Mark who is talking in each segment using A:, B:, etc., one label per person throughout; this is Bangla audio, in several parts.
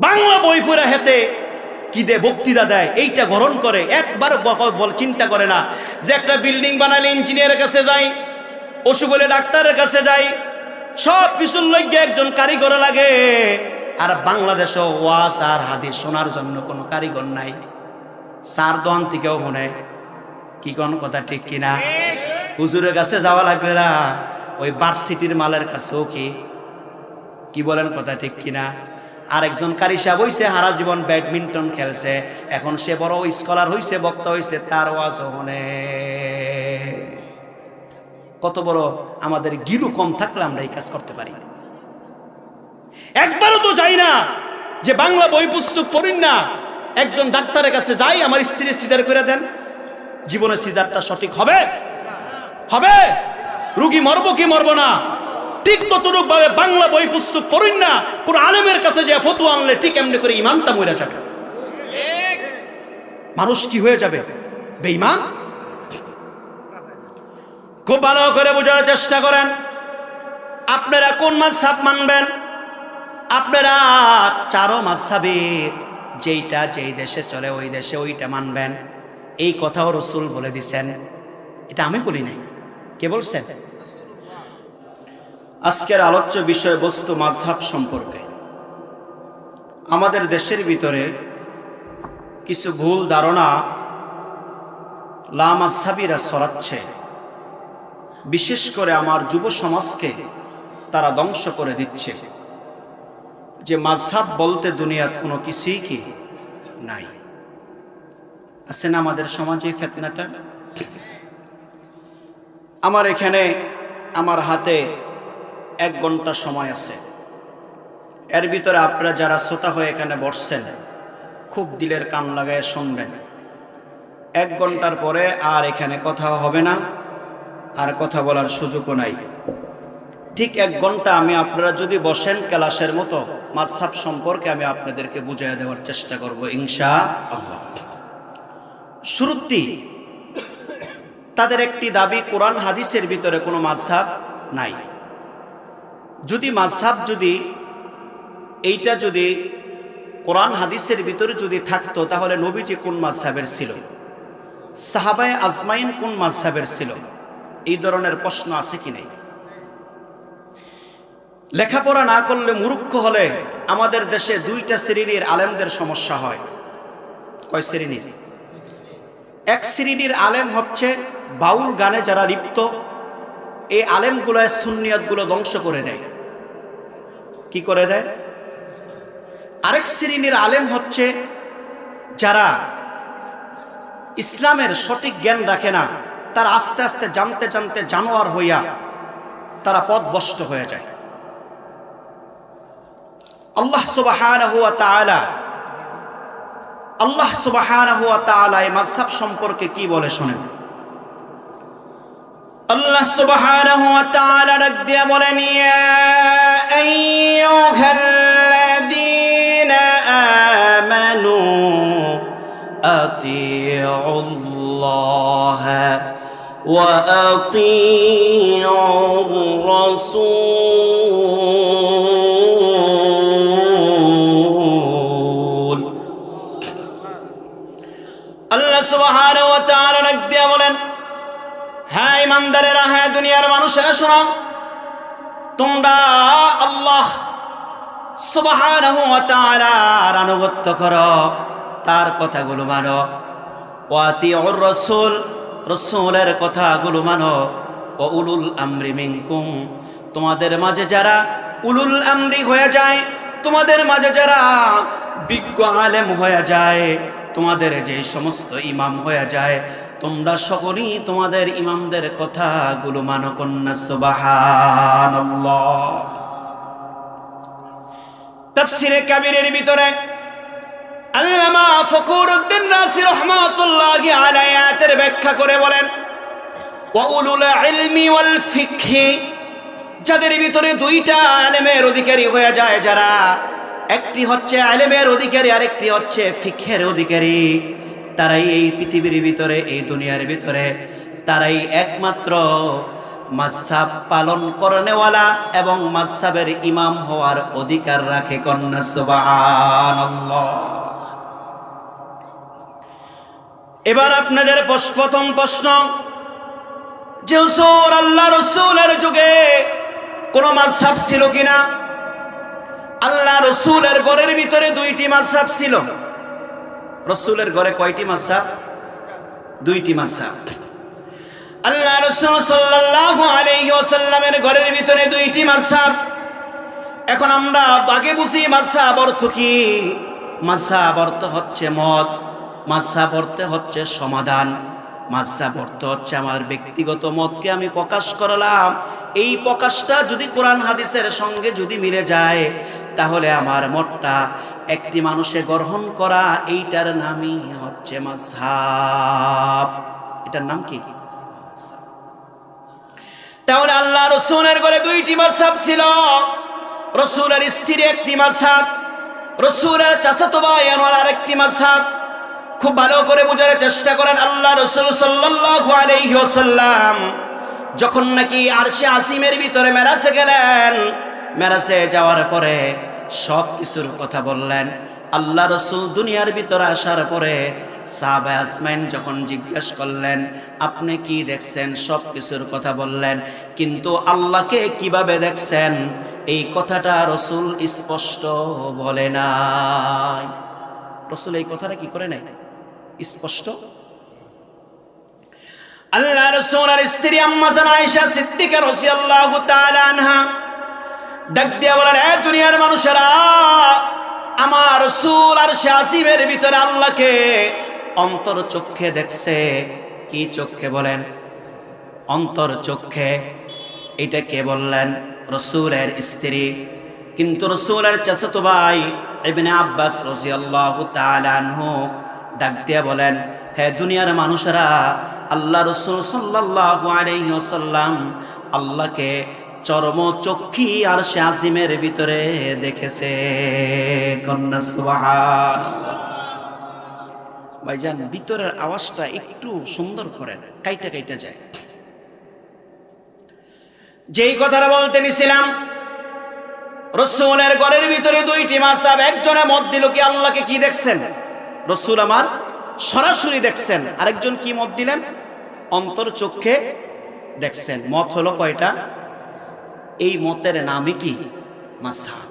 A: বাংলা বই পড়ে হেতে কি দে বক্তৃতা দেয়, এইটা গ্রহণ করে, একবার চিন্তা করে না যে একটা বিল্ডিং বানালে ইঞ্জিনিয়ারের কাছে যাই, অসুখ হলে ডাক্তারের কাছে যাই, সব কিছুর লইগে একজন কারিগর লাগে। আর বাংলাদেশে ওয়াজ আর হাদিস শোনার জন্য কোনো কারিগর নাই। সার দন থেকেও মনে কি কোন কথা ঠিক কিনা? হুজুরের কাছে যাওয়া লাগলে না, ওই ভার্সিটির মালের কাছেও কি বলেন কথা ঠিক কিনা? আরেকজন কারি সাহেব হইছে, হারা জীবন ব্যাডমিন্টন খেলছে, এখন সে বড় স্কলার হইছে, বক্তা হইছে, তার ওয়াজ হনে। কত বড় আমাদের গিলু কম থাকলে আমরা এই কাজ করতে পারি। একবারও তো যাই না যে বাংলা বই পুস্তক পড়িন না, একজন ডাক্তারের কাছে যাই আমার স্ত্রীর সিজার করে দেন। জীবনের সিজারটা সঠিক হবে? হবে? রুগী মরবো কি মরবো না? ঠিক ততটুক ভাবে বাংলা বই পুস্তক পড়িন না, কোন আলেমের কাছে যে ফতোয়া আনলে ঠিক এমনি করে ইমানটা মরে যাবে। মানুষ কি হয়ে যাবে? বেঈমান। খুব ভালো করে বোঝার চেষ্টা করেন, আপনারা কোন মাযহাব মানবেন? আপনারা চারো মাযহাবের যেইটা যেই দেশে চলে ওই দেশে ওইটা মানবেন, এই কথাও রাসূল বলে দিছেন। এটা আমি বলি নাই, কে বলছেন? আজকের আলোচ্য বিষয়বস্তু মাযহাব সম্পর্কে। আমাদের দেশের ভিতরে কিছু ভুল ধারণা লামাযহাবীরা ছড়াচ্ছে, বিশেষ করে আমার যুব সমাজকে তারা ধ্বংস করে দিচ্ছে, যে মাযহাব বলতে দুনিয়াত কোনো কিছুই কি নাই। আছে না আমাদের সমাজে ফিতনাটা? আমার এখানে আমার হাতে 1 ঘন্টা সময় আছে, এর ভিতরে আপনারা যারা শ্রোতা হয়ে এখানে বসছেন খুব দিলের কান লাগায় শুনবেন। 1 ঘন্টার পরে আর এখানে কথা হবে না, আর কথা বলার সুযোগও নাই। ঠিক 1 ঘন্টা আমি আপনারা যদি বসেন ক্লাসের মতো মাযহাব সম্পর্কে আমি আপনাদেরকে বুঝিয়ে দেওয়ার চেষ্টা করব ইনশাআল্লাহ। শুরুতেই তাদের একটি দাবি, কোরআন হাদিসের ভিতরে কোনো মাযহাব নাই। যদি মাযহাব এইটা যদি কোরআন হাদিসের ভিতরে যদি থাকতো, তাহলে নবীজি কোন মাযহাবের ছিল, সাহাবায়ে আজমাইন কোন মাযহাবের ছিল? এই ধরনের প্রশ্ন আছে কি নাই? লেখাপড়া না করলে, মূর্খ হলে আমাদের দেশে 2টা শ্রেণীর আলেমদের সমস্যা হয়। কয় শ্রেণীর? এক শ্রেণীর আলেম হচ্ছে বাউল গানে যারা লিপ্ত, এই আলেমগুলো সুন্নিয়তগুলো ধ্বংস করে দেয়। কি করে দেয়? আরেক শ্রেণীর আলেম হচ্ছে যারা ইসলামের সঠিক জ্ঞান রাখে না, তারা আস্তে আস্তে জানতে জানতে জানোয়ার হইয়া তারা পথভ্রষ্ট হয়ে যায়। আল্লাহ সুবহানাহু ওয়া তাআলা এই মাযহাব সম্পর্কে কি বলে শোনেন। আল্লাহ সুবহানাহু ওয়া তাআলা ডাক দিয়ে বলেন, ইয়া আইয়ুহাল্লাযীনা আমানু আতিউল্লাহা ওয়া আতিউর রাসূল। আল্লাহ সুবহানাহু ওয়া তাআলা ডাক দিয়ে বলেন, হ্যাঁ ইমানদারেরা, হ্যাঁ দুনিয়ার মানুষেরা, শোনো, তোমরা আল্লাহ সুবহানাহু ওয়া তাআলার আনুগত্য করো, তার কথাগুলো মানো। ওয়া আতিউর রাসূল, রাসূলের কথাগুলো মানো। ওয়া উলুল আমরি মিনকুম, তোমাদের মাঝে যারা উলুল আমরি হয়ে যায়, তোমাদের মাঝে যারা বিজ্ঞ আলেম হয়ে যায়, তোমাদের যে সমস্ত ইমাম হয়ে যায়, তোমরা সকলেই তোমাদের ইমামদের কথাগুলো মানো। কন্যা সুবহানাল্লাহ। তাফসীরে কাবীরের ভিতরে আল্লামা ফখরুদ্দীন রাজি রাহমাতুল্লাহি আলাইহি আয়াতের ব্যাখ্যা করে বলেন, ওয়া উলুল ইলমি ওয়াল ফিকহি, যাদের ভিতরে 2টা ইলমের অধিকারী হয়ে যায়, যারা একটি হচ্ছে ইলমের অধিকারী আর একটি হচ্ছে ফিকহের অধিকারী, তারাই এই পৃথিবীর ভিতরে, এই দুনিয়ার ভিতরে তারাই একমাত্র মাযহাব পালন করনেওয়ালা এবং মাযহাবের ইমাম হওয়ার অধিকার রাখে। কন্যা সুবহানাল্লাহ। এবার আপনাদের প্রথম প্রশ্ন, যে হুজুর আল্লাহ রাসূলের যুগে কোন মাযহাব ছিল কিনা? আল্লাহ রাসূলের ঘরের ভিতরে দুইটি মাযহাব ছিল। রাসূলের ঘরে কয়টি মাযহাব? দুইটি মাযহাব। আল্লাহ রাসূল সাল্লাল্লাহু আলাইহি ওয়াসাল্লামের ঘরের ভিতরে দুইটি মাযহাব। এখন আমরা আগে বুঝি মাযহাব অর্থ কি? মাযহাব অর্থ হচ্ছে মত, মাযহাব অর্থ হচ্ছে সমাধান, মাযহাব অর্থ হচ্ছে আমার ব্যক্তিগত মতকে আমি প্রকাশ করলাম। এই প্রকাশটা যদি কোরআন হাদিসের সঙ্গে যদি মিলে যায়, তাহলে আমার মতটা একটি মানুষে গ্রহণ করা, এইটার নামই হচ্ছে মাযহাব। এটার নাম কি? তাহলে আল্লাহ রাসূলের ঘরে দুইটি মাযহাব ছিল। রাসূলের স্ত্রী একটি মাযহাব, রাসূলের চাচাতো ভাই আরেকটি মাযহাব। খুব ভালো করে বোঝার চেষ্টা করেন। আল্লাহ রাসূল সাল্লাল্লাহু আলাইহি ওয়াসাল্লাম যখন নাকি আরশে আসিমের ভিতরে মেরাজে গেলেন, মেরাজে যাওয়ার পরে সব কিছুর কথা বললেন। আল্লাহ রাসূল দুনিয়ার ভিতরে আসার পরে সাহাবা আসমাইন যখন জিজ্ঞেস করলেন আপনি কি দেখছেন, সব কিছুর কথা বললেন, কিন্তু আল্লাহকে কিভাবে দেখছেন এই কথাটা রাসূল স্পষ্ট বলে নাই। রাসূল এই কথাটা কি করে নাই? স্পষ্ট। আল্লাহ রাসূলের স্ত্রী আম্মা জান আয়েশা সিদ্দিকা রাদিয়াল্লাহু তাআলা আনহা ডাক দিয়া বলেন, এ দুনিয়ার মানুষেরা, আমার রাসূল আরশে আসিমের ভিতরে আল্লাহকে অন্তর চক্ষে দেখছে। কি চক্ষে বলেন? অন্তর চক্ষে। এটা কে বললেন? রাসূলের স্ত্রী। কিন্তু রাসূলের চাচাতো ভাই ইবনে আব্বাস রাদিয়াল্লাহু তাআলা আনহু ডাক দিয়া বলেন, হে দুনিয়ার মানুষেরা, আল্লাহ রাসূল সাল্লাল্লাহু আলাইহি ওয়াসাল্লাম আল্লাহকে চর্মচক্ষী আরশে আজিমের ভিতরে দেখেছে। কন্যা সুবহানাল্লাহ। ভাইজান, ভিতরের আওয়াজটা একটু সুন্দর করেন, কাইটা কাইটা যায়। যেই কথাটা বলতে নিছিলাম, রাসূলের ঘরের ভিতরে দুইটি মাযহাব। একজনে মত দিল কি আল্লাহকে কি দেখছেন? রাসূল আমার সরাসরি দেখছেন। আরেকজন কি মত দিলেন? অন্তর চক্ষে দেখছেন। মত হলো কয়টা? এই মতের নামই কি? মাযহাব।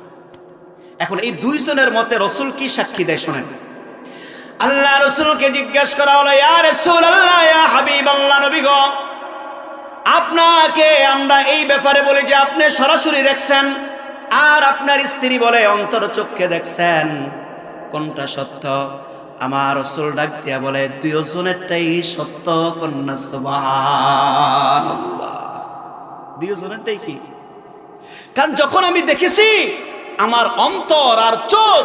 A: এখন এই দুইজনের মতে রাসূল কি সাক্ষী দেয় শোনেন। আল্লাহ রাসূলকে জিজ্ঞেস করা হলো, ইয়া রাসূলুল্লাহ, ইয়া হাবিবাল্লাহ, নবী গো, আপনাকে আমরা এই ব্যাপারে বলি যে আপনি সরাসরি দেখছেন, আর আপনার স্ত্রী বলে অন্তর চক্ষে দেখছেন, কোনটা সত্য? আমার রাসূল ডাক দিয়া বলে, দুইজনেরটাই সত্য। কন্যা সুবহানাল্লাহ। দুইজনেরটাই কি? কারণ যখন আমি দেখেছি, আমার অন্তর আর চোখ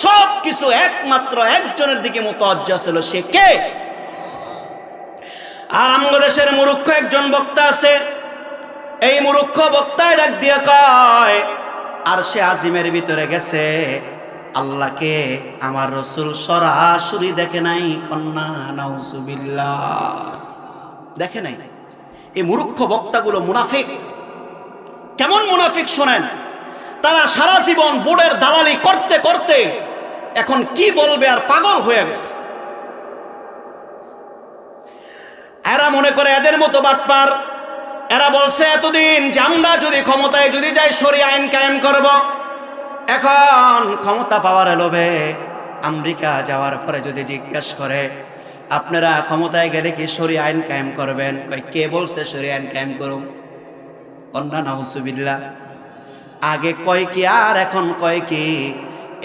A: সব কিছু একমাত্র একজনের দিকে মুতাওয়াজ্জা ছিল। সে কে? আর আমগো দেশের মূর্খ একজন বক্তা আছে। এই মূর্খ বক্তায় ডাক দিয়া কয়, আরশে আজিমের ভিতরে গেছে, আল্লাহকে আমার রাসূল সরাসরি দেখে নাই। কন্যা নাউজুবিল্লাহ। দেখে নাই। এই মূর্খ বক্তাগুলো মুনাফিক। কেমন মুনাফিক শোনেন। তারা সারা জীবন বোর্ডের দালালি করতে করতে এখন কি বলবে আর পাগল হয়ে গেছে। এরা মনে করে এদের মতো বাটপার। এরা বলছে এতদিন যে আমরা যদি ক্ষমতায় যদি যাই শরিয়া আইন কায়েম করব। এখন ক্ষমতা পাওয়ার লোভে আমেরিকা যাওয়ার পরে যদি জিজ্ঞাসা করে আপনারা ক্ষমতায় গেলে কি শরিয়া আইন কায়েম করবেন? কে বলছে শরিয়া আইন কায়েম করুন? কন্যা নাউজুবিল্লাহ। আগে কয় কি আর এখন কয় কি?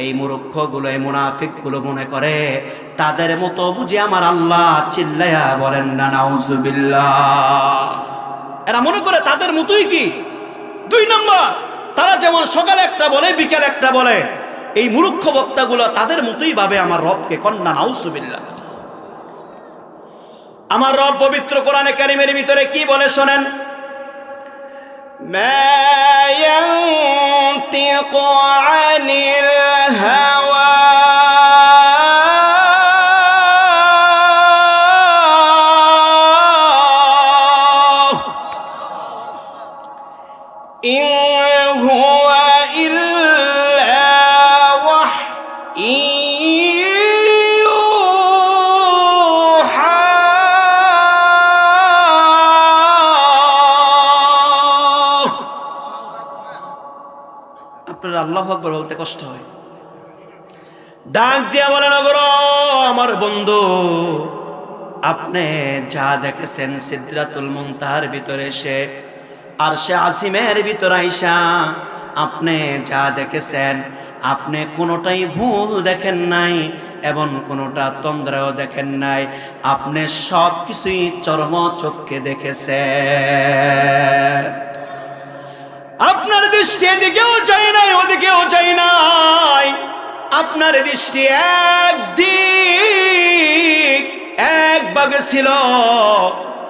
A: এই মূর্খগুলো, এই মুনাফিকগুলো মনে করে তাদের মতো বুঝি আমার আল্লাহ। চিল্লায়া বলেন না নাউজুবিল্লাহ। এরা মনে করে তাদের মতোই কি? দুই নম্বর। তারা যেমন সকালে একটা বলে বিকেল একটা বলে, এই মূর্খ বক্তাগুলো তাদের মতোই ভাবে আমার রবকে। কন্যা নাউজুবিল্লাহ। আমার রব পবিত্র কোরআনে কারীমের ভিতরে কি বলে শোনেন। মা ইয়ানতিকু আনিল হাওয়া আপনার আল্লাহু আকবার বলতে কষ্ট হয়। ডাক দিয়া বলেন, ওগো আমার বন্ধু, আপনি যা দেখেছেন সিদরাতুল মুনতাহার ভিতরে এসে, আরশে আসিমের ভিতরে আইসা আপনি যা দেখেছেন, আপনি কোনোটাই ভুল দেখেন নাই এবং কোনোটা তন্দ্রাও দেখেন নাই। আপনি সব কিছুই চরম চক্ষে দেখেছেন। আপনার দৃষ্টি এদিকেও চাই নাই, ওদিকেও চাই নাই। আপনার দৃষ্টি একদিক এক ভাগে ছিল।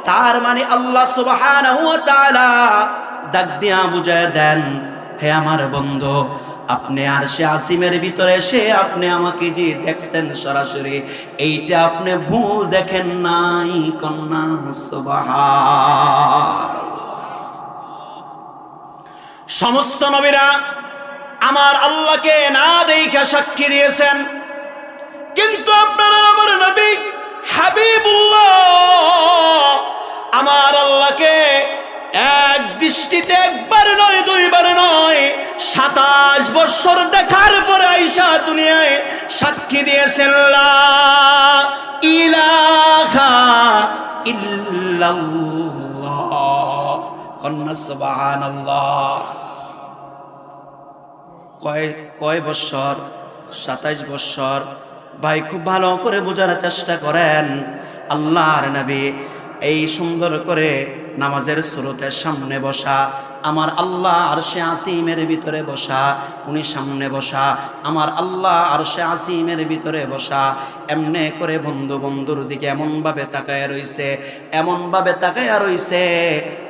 A: তার মানে আল্লাহ সুবহানাহু ওয়া তাআলা ডাক দিয়া বুঝায় দেন, হে আমার বন্ধু, আপনি আরশে আসিমের ভিতরে এসে আপনি আমাকে যে দেখছেন সরাসরি, এইটা আপনি ভুল দেখেন নাই। কন্যা সুবহানাল্লাহ। সমস্ত নবীরা আমার আল্লাহকে না দেখা সাক্ষী দিয়েছেন, কিন্তু আপনারা আমার নবী হাবিবুল্লাহ আমার আল্লাহকে এক দৃষ্টিতে একবার নয়, দুইবার নয়, 27 বছর দেখার পরে আয়েশা দুনিয়ায় সাক্ষী দিয়েছেন, লা ইলাহা ইল্লাল্লাহ। কন্যা সুবহানাল্লাহ। কয় বছর? 27 বছর। ভাই খুব ভালো করে বোঝার চেষ্টা করেন। আল্লাহর নবী এই সুন্দর করে নামাজের সুরতের সামনে বসা, আমার আল্লাহ আরশে আসিমের ভিতরে বসা, উনি সামনে বসা, আমার আল্লাহ আরশে আসিমের ভিতরে বসা। এমনে করে বন্ধুর দিকে এমনভাবে তাকায়া রইছে, এমনভাবে তাকায়া রইছে,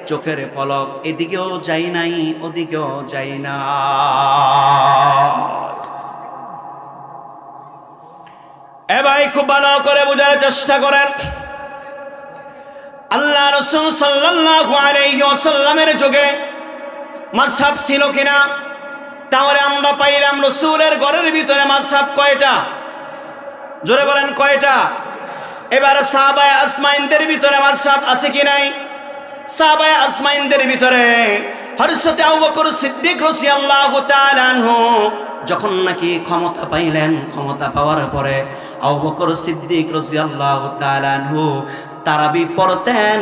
A: চোখের পলক এদিকেও যাই নাই, ওদিকেও যাই না। এ ভাই খুব ভালো করে বোঝার চেষ্টা করেন। আল্লাহ রাসূল সাল্লাল্লাহু আলাইহি ওয়াসাল্লামের যুগে মাযহাব ছিল কিনা? তাহলে আমরা পাইলাম রাসূলের ঘরের ভিতরে মাযহাব কয়টা? জোরে বলেন কয়টা? এবার সাহাবায়ে আজমাইনদের ভিতরে মাযহাব আছে কি নাই? সাহাবায়ে আজমাইনদের ভিতরে হযরত আবু বকর সিদ্দিক রাদিয়াল্লাহু তাআলা আনহু যখন নাকি ক্ষমতা পাইলেন, ক্ষমতা পাওয়ার পরে আবু বকর সিদ্দিক রাদিয়াল্লাহু তাআলা আনহু তারাবি পড়তেন,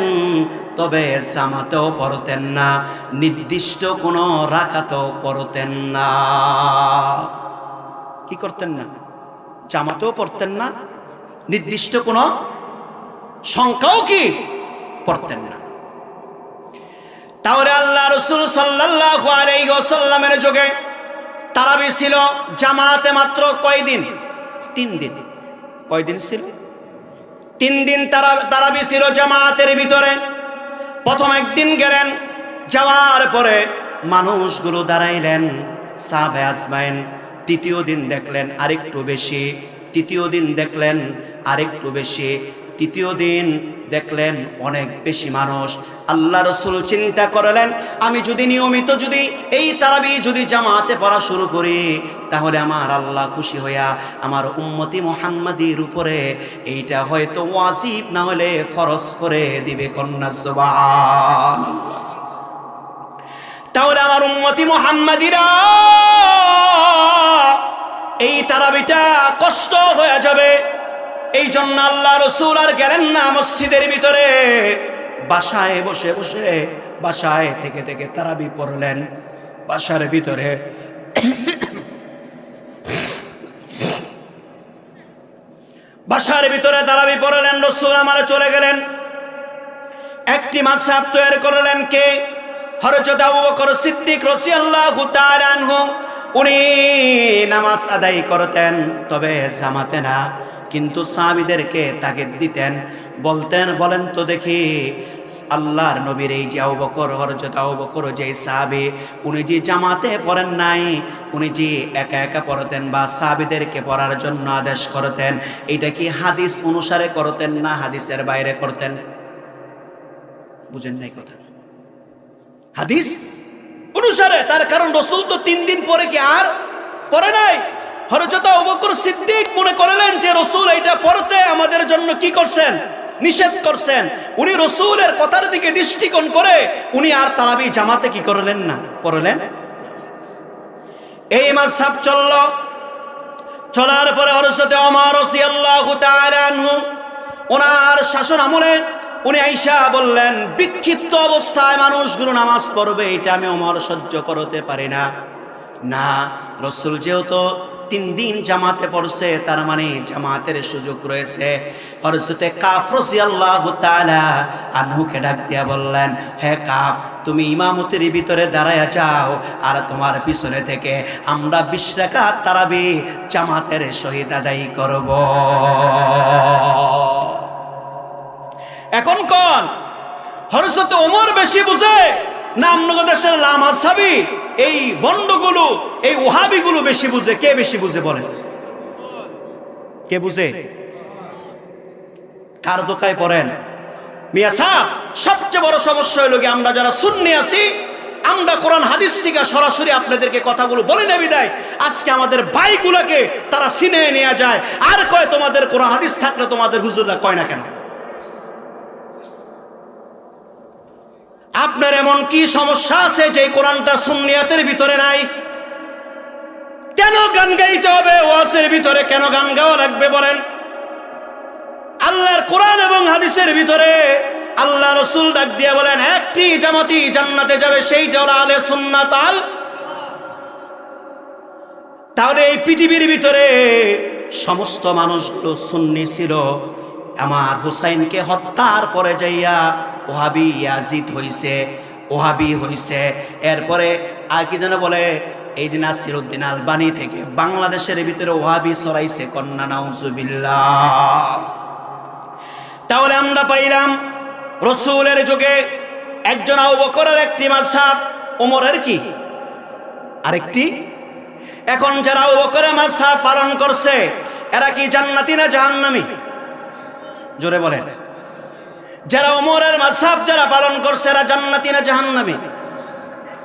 A: তবে জামাতেও পড়তেন না, নির্দিষ্ট কোনো রাকাতও পড়তেন না। কি করতেন না? জামাতেও পড়তেন না, নির্দিষ্ট কোনো সংখ্যাও কি পড়তেন না। তাহলে আল্লাহ রাসূল সাল্লাল্লাহু আলাইহি ওয়াসাল্লামের যুগে তারাবি ছিল জামাতে মাত্র কয়দিন? 3 দিন। কয়দিন ছিল? 3 দিন তারাবি ছিল জামাতের ভিতরে। প্রথম একদিন গেলেন, যাওয়ার পরে মানুষগুলো দাঁড়াইলেন, সাহাবায়ে আজমাইন। তৃতীয় দিন দেখলেন আরেকটু বেশি, তৃতীয় দিন দেখলেন আরেকটু বেশি, তৃতীয় দিন দেখলেন অনেক বেশি মানুষ। আল্লাহ রাসূল চিন্তা করলেন, আমি যদি নিয়মিত যদি এই তারাবি যদি জামাতে পড়া শুরু করি, তাহলে আমার আল্লাহ খুশি হইয়া আমার উম্মতি মুহাম্মাদির উপরে এইটা হয়তো ওয়াজিব না হলে ফরজ করে দিবে। কন্যা সুবহানাল্লাহ। তাহলে আমার উম্মতি মুহাম্মাদিরা এই তারাবিটা কষ্ট হয়ে যাবে। এই জন্য আল্লাহ রাসূল আর গেলেন না মসজিদের ভিতরে, বাসায় বসে বসে বাসায় থেকে থেকে তারাবি পড়লেন। বাসার ভিতরে তারাবি পড়লেন। রাসূল আমার চলে গেলেন। একটি মাযহাব তৈরি করলেন কে? হযরত আবু বকর সিদ্দিক রাদিয়াল্লাহু তাআলা আনহু। উনি নামাজ আদায় করতেন, তবে জামাতে না, কিন্তু সাহাবীদেরকে তাগিদ দিতেন, বলতেন, বলেন তো দেখি আল্লাহর নবীর এই যে আবু বকর, হযরত আবু বকর যে সাহাবী, উনি যে জামাতে পড়েন নাই, উনি যে একা একা পড়তেন বা সাহাবীদেরকে পড়ার জন্য আদেশ করতেন, এটা কি হাদিস অনুসারে করতেন না হাদিসের বাইরে করতেন? বুঝেন নাই কথা? হাদিস অনুসারে। তার কারণ রাসূল তো 3 দিন পরে কি আর পড়ে নাই? হযরত আবু বকর সিদ্দিক মনে করলেন যে রাসূল এটা পড়তে আমাদের জন্য কি করছেন, নিষেধ করছেন। উনি রাসূলের কথার দিকে দৃষ্টিকোণ করে উনি আর তারাবি জামাতে কি করলেন না, পড়লেন। এই মাযহাব চলল, চলার পরে হযরত ওমর রাদিয়াল্লাহু তাআলা আনহু ওনার শাসন আমলে উনি আয়েশা বললেন, বিক্ষিপ্ত অবস্থায় মানুষগুলো নামাজ পড়বে এটা আমি ওমর সহ্য করতে পারি না। না, রাসূল যেহেতু 3 দিন জামাতে পড়ছে, তার মানে জামাতের সুযোগ রয়েছে। হযরতে কাফ রাদিয়াল্লাহু তাআলা আনহুকে ডাক দিয়া বললেন, হে কাফ, তুমি ইমামতির ভিতরে দাঁড়ায়া যাও, আর তোমার পিছনে থেকে আমরা 20 রাকাত তারাবি জামাতের সহিত আদায় করব। এখন কোন হযরত ওমর বেশি বুঝে না আমনগর দেশের লামাসাবি এই বন্ডগুলো, এই ওহাবিগুলো বেশি বুঝে? কে বেশি বুঝে বলেন? কে বুঝে? কার দোকায় পড়েন মিয়া সাহেব? সবচেয়ে বড় সমস্যা হলো কি, আমরা যারা সুন্নি আছি, আমরা কোরআন হাদিস থেকে সরাসরি আপনাদেরকে কথাগুলো বলে নেবি দেয়। আজকে আমাদের ভাইগুলোকে তারা সিনে নিয়ে যায় আর কয় তোমাদের কোরআন হাদিস থাকলে তোমাদের হুজুররা কয় না কেন? আপনার এমন কি সমস্যা আছে যে কোরআনটা সুন্নিয়াতের ভিতরে নাই? কেন গান গাইতে হবে ওয়াজের ভিতরে? কেন গান গাওয়া লাগবে বলেন? আল্লাহর কোরআন এবং হাদিসের ভিতরে আল্লাহ রাসূল ডাক দিয়ে বলেন, একটি জামাতি জান্নাতে যাবে, সেইটা হলো আহলে সুন্নাত আল। তাহলে এই পৃথিবীর ভিতরে সমস্ত মানুষগুলো সুন্নি ছিল। আমার হুসাইনকে হত্যার পরে যাইয়া ওহাবি ইয়াজিদ হইছে, ওহাবি হইছে। এরপরে আর কি যেন বলে, এই দিন নাসিরউদ্দিন আলবানী থেকে বাংলাদেশের ভিতরে ওহাবি ছড়াইছে, কন্যা নাউজুবিল্লাহ। তাহলে আমরা পাইলাম রাসূলের যুগে একজন আবু বকরের একটি মাযহাব, ওমরের কি আরেকটি। এখন যারা আবু বকরের মাযহাব পালন করছে এরা কি জান্নাতি না জাহান্নামী? জোরে বলেন। যারা ওমরের মাযহাব যারা পালন করছে এরা জান্নাতি না জাহান্নামী?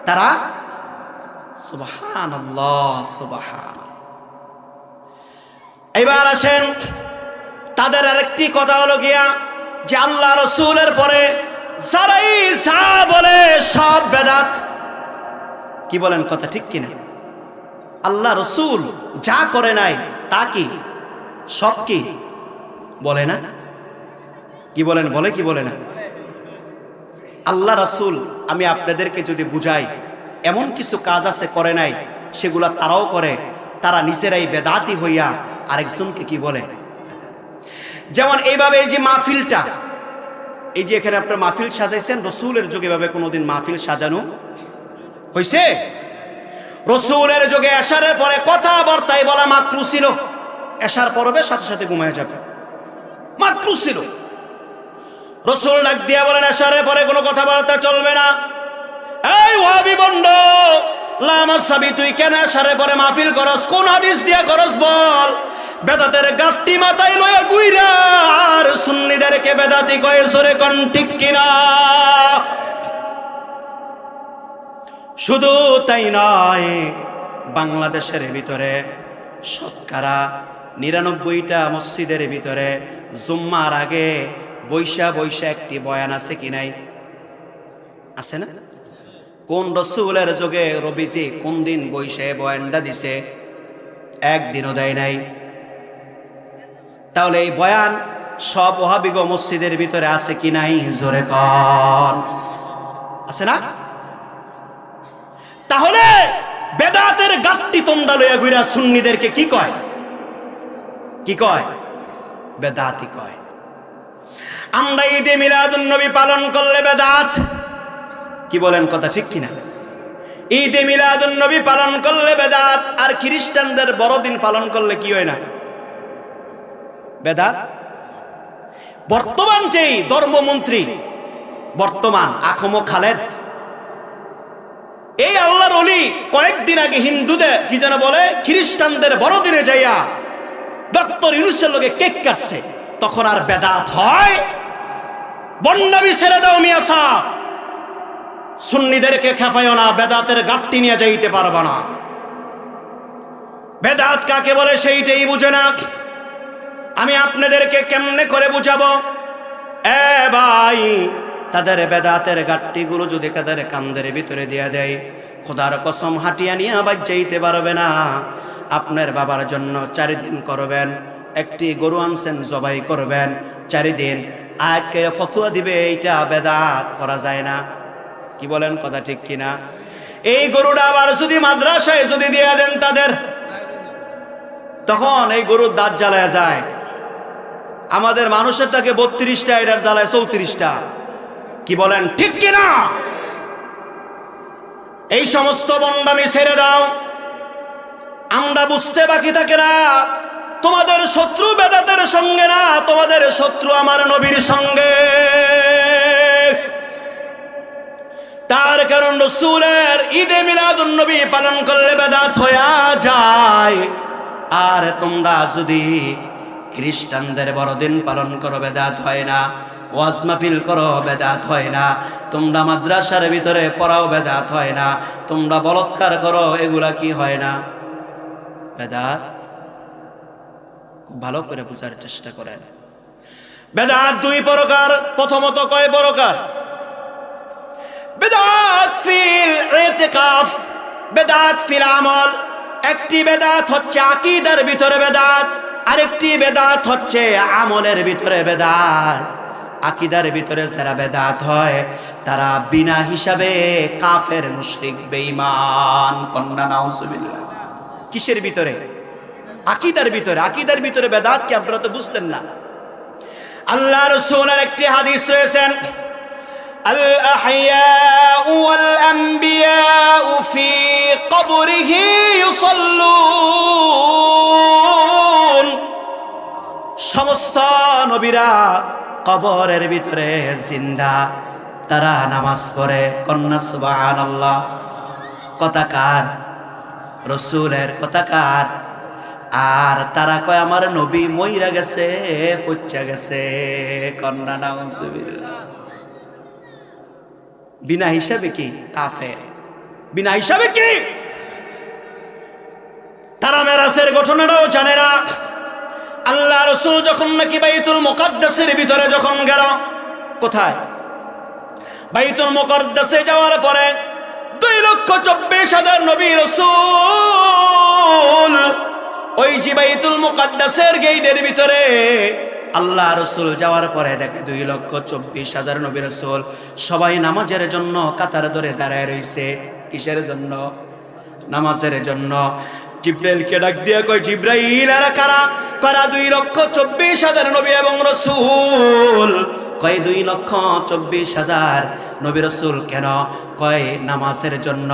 A: তারা সুবহানাল্লাহ, সুবহান। এবার আসেন, তাদের আরেকটি কথা হলো গিয়া যে আল্লাহ রাসূলের পরে যারাই যা বলে সব বেদাত। কি বলেন, কথা ঠিক কিনা? আল্লাহ রাসূল যা করে নাই তা কি সব কি বলে না? কি বলেন, বলে কি বলে না? আল্লাহ রাসূল, আমি আপনাদেরকে যদি বুঝাই, এমন কিছু কাজ আছে করে নাই, সেগুলা তারাও করে, তারা নিজেরাই বেদাতি হইয়া আরেকজনকে কি বলে। যেমন এইভাবে এই যে মাহফিলটা, এই যে এখানে আপনার মাহফিল সাজাইছেন, রাসূলের যুগে ভাবে কোনোদিন মাহফিল সাজানো হয়েছে? রাসূলের যুগে এশারের পরে কথাবার্তায় বলা মাকরু ছিল। এশার পড়বে সাথে সাথে ঘুমায় যাবে, মাকরু ছিল। রাসূল ডাক দিয়া বলেন, এশারের পরে কোনো কথাবার্তা চলবে না। এই ওয়াহাবি বন্ড লামাসাবি, তুই কেন এশারের পরে মাহফিল করস? কোন হাদিস দিয়া করস বল? বেদাতের গাট্টি মাথায় লয়া গুইরা আর সুন্নিদেরকে বেদাতি কয়ে সরে কোন ঠিক কিনা? শুধু তাই নয়, বাংলাদেশের ভিতরে শতকরা 99টা মসজিদের ভিতরে জুম্মার আগে বৈশা বৈশা একটি বয়ান আছে কি নাই? আছে না? কোন রাসূলের যুগে রবিজি কোন দিন বৈশে বয়ানটা দিছে? একদিনও দেয় নাই। তাহলে এই বয়ান সব ওহাবিগ মসজিদের ভিতরে আছে কি নাই? জোরে কোন, আছে না? তাহলে বেদাতের গাট্টি তোমরা লইয়া ঘুরা সুন্নিদেরকে কি কয়? কি কয়? বেদাতি কয়। আমরা ঈদে মিলাদুন নবী পালন করলে বেদাত। কি বলেন, কথা ঠিক কিনা? ঈদে মিলাদুন নবী পালন করলে বেদাত। আর খ্রিস্টানদের বড়দিন পালন করলে কি হয় না? বেদাত। বর্তমান যেই ধর্মমন্ত্রী বর্তমান আখম খালেদ, এই আল্লাহর ওলি কয়েকদিন আগে হিন্দুদের কি যেন বলে খ্রিস্টানদের বড়দিনে যাইয়া ডক্টর ইউনূসের লগে কেক কাটছে। তখন আর বেদাত হয়? বন্ডামি ছেড়ে দাও মিয়া সাহেব, সুন্নিদেরকে খেপাইও না, বেদাতের গাট্টি নিয়ে যাইতে পারবা না। বেদাত কাকে বলে সেইটাই বুঝে না। আমি আপনাদেরকে কেমনে করে বুঝাবো? ভাই, তাদের বেদাতের গাট্টিগুলো যদি তাদের কান্দের ভিতরে দিয়ে দেয়, খোদার কসম হাঁটিয়া নিয়ে আবার যাইতে পারবে না। আপনার বাবার জন্য 4 দিন করবেন, একটি গরু আনছেন জবাই করবেন 4 দিন, আজকে ফতুয়া দিবে এইটা বেদাত করা যায় না। কি বলেন, কথা ঠিক কিনা? এই গরুটা আবার যদি মাদ্রাসায় যদি দিয়ে দেন তাদের, তখন এই গরুর দাঁত জ্বালায় যায়। আমাদের মানুষের তাকে 32টা, এটার জ্বালায় 34টা। কি বলেন, ঠিক কিনা? এই সমস্ত বন্ডামি ছেড়ে দাও। আমরা বুঝতে বাকি থাকে না, তোমাদের শত্রু বেদাতের সঙ্গে না, তোমাদের শত্রু আমার নবীর সঙ্গে। তার কারণ রাসূলের ঈদে মিলাদুন নবী পালন করলে বেদাত হয়ে যায়। আর তোমরা যদি খ্রিস্টানদের বড়দিন পালন করো, বেদাত হয় না। ওয়াজ মাহফিল করো, বেদাত হয় না। তোমরা মাদ্রাসার ভিতরে পড়াও, বেদাত হয় না। তোমরা বলৎকার করো, এগুলা কি হয় না? বেদাত। খুব ভালো করে বোঝার চেষ্টা করেন। বেদাত 2 প্রকার। প্রথমত কয় প্রকার? বেদাত ফিল ইতিকাফ, বেদাত ফিল আমল। একটি বেদাত হচ্ছে আকীদার ভিতরে বেদাত, আরেকটি বেদাত হচ্ছে আমলের ভিতরে বেদাত। আকীদার ভিতরে যারা বেদাত হয় তারা বিনা হিসাবে কাফের, মুশরিক, বেঈমান। কন্না নাউজুবিল্লাহ। কিসের ভিতরে? আকীদার ভিতরে। আকীদার ভিতরে বেদাত কি আপনারা তো বুঝতেন না। আল্লাহ রাসূলের একটি হাদিস রয়েছেন, আল আহইয়াউ ওয়াল আমবিয়াউ ফি কবরিহি ইউসাল্লুন। সমস্ত নবীরা কবরের ভিতরে জিন্দা, তারা নামাজ পড়ে। কন্যা সুবহানাল্লাহ। কথাকার রাসূলের, কথাকার। আর তারা কয় আমার নবী মইরা গেছে, পচা গেছে। কন্যা নাউজুবিল্লাহ। বিনা হিসাবে কি কাফের, বিনা হিসাবে কি? তারা মেরাজের ঘটনাটাও জানে না। আল্লাহ রাসূল যখন নাকি বাইতুল মুকাদ্দাসের ভিতরে যখন গেল, কোথায়? বাইতুল মুকাদ্দাসে যাওয়ার পরে 2,24,000 নবী রাসূল ওই যে বাইতুল মুকাদ্দাসের গেটের ভিতরে আল্লাহ রাসূল যাওয়ার পরে দেখে 2,24,000 নবী রাসূল সবাই নামাজের জন্য কাতার ধরে দাঁড়ায় রইছে। কিসের জন্য? নামাজের জন্য। জিব্রাইলকে ডাক দিয়ে কয়, জিব্রাইল এরা কারা? কারা? 2,24,000 নবী এবং রাসূল। কয় 2,24,000 নবী রাসূল কেন? কয় নামাজের জন্য।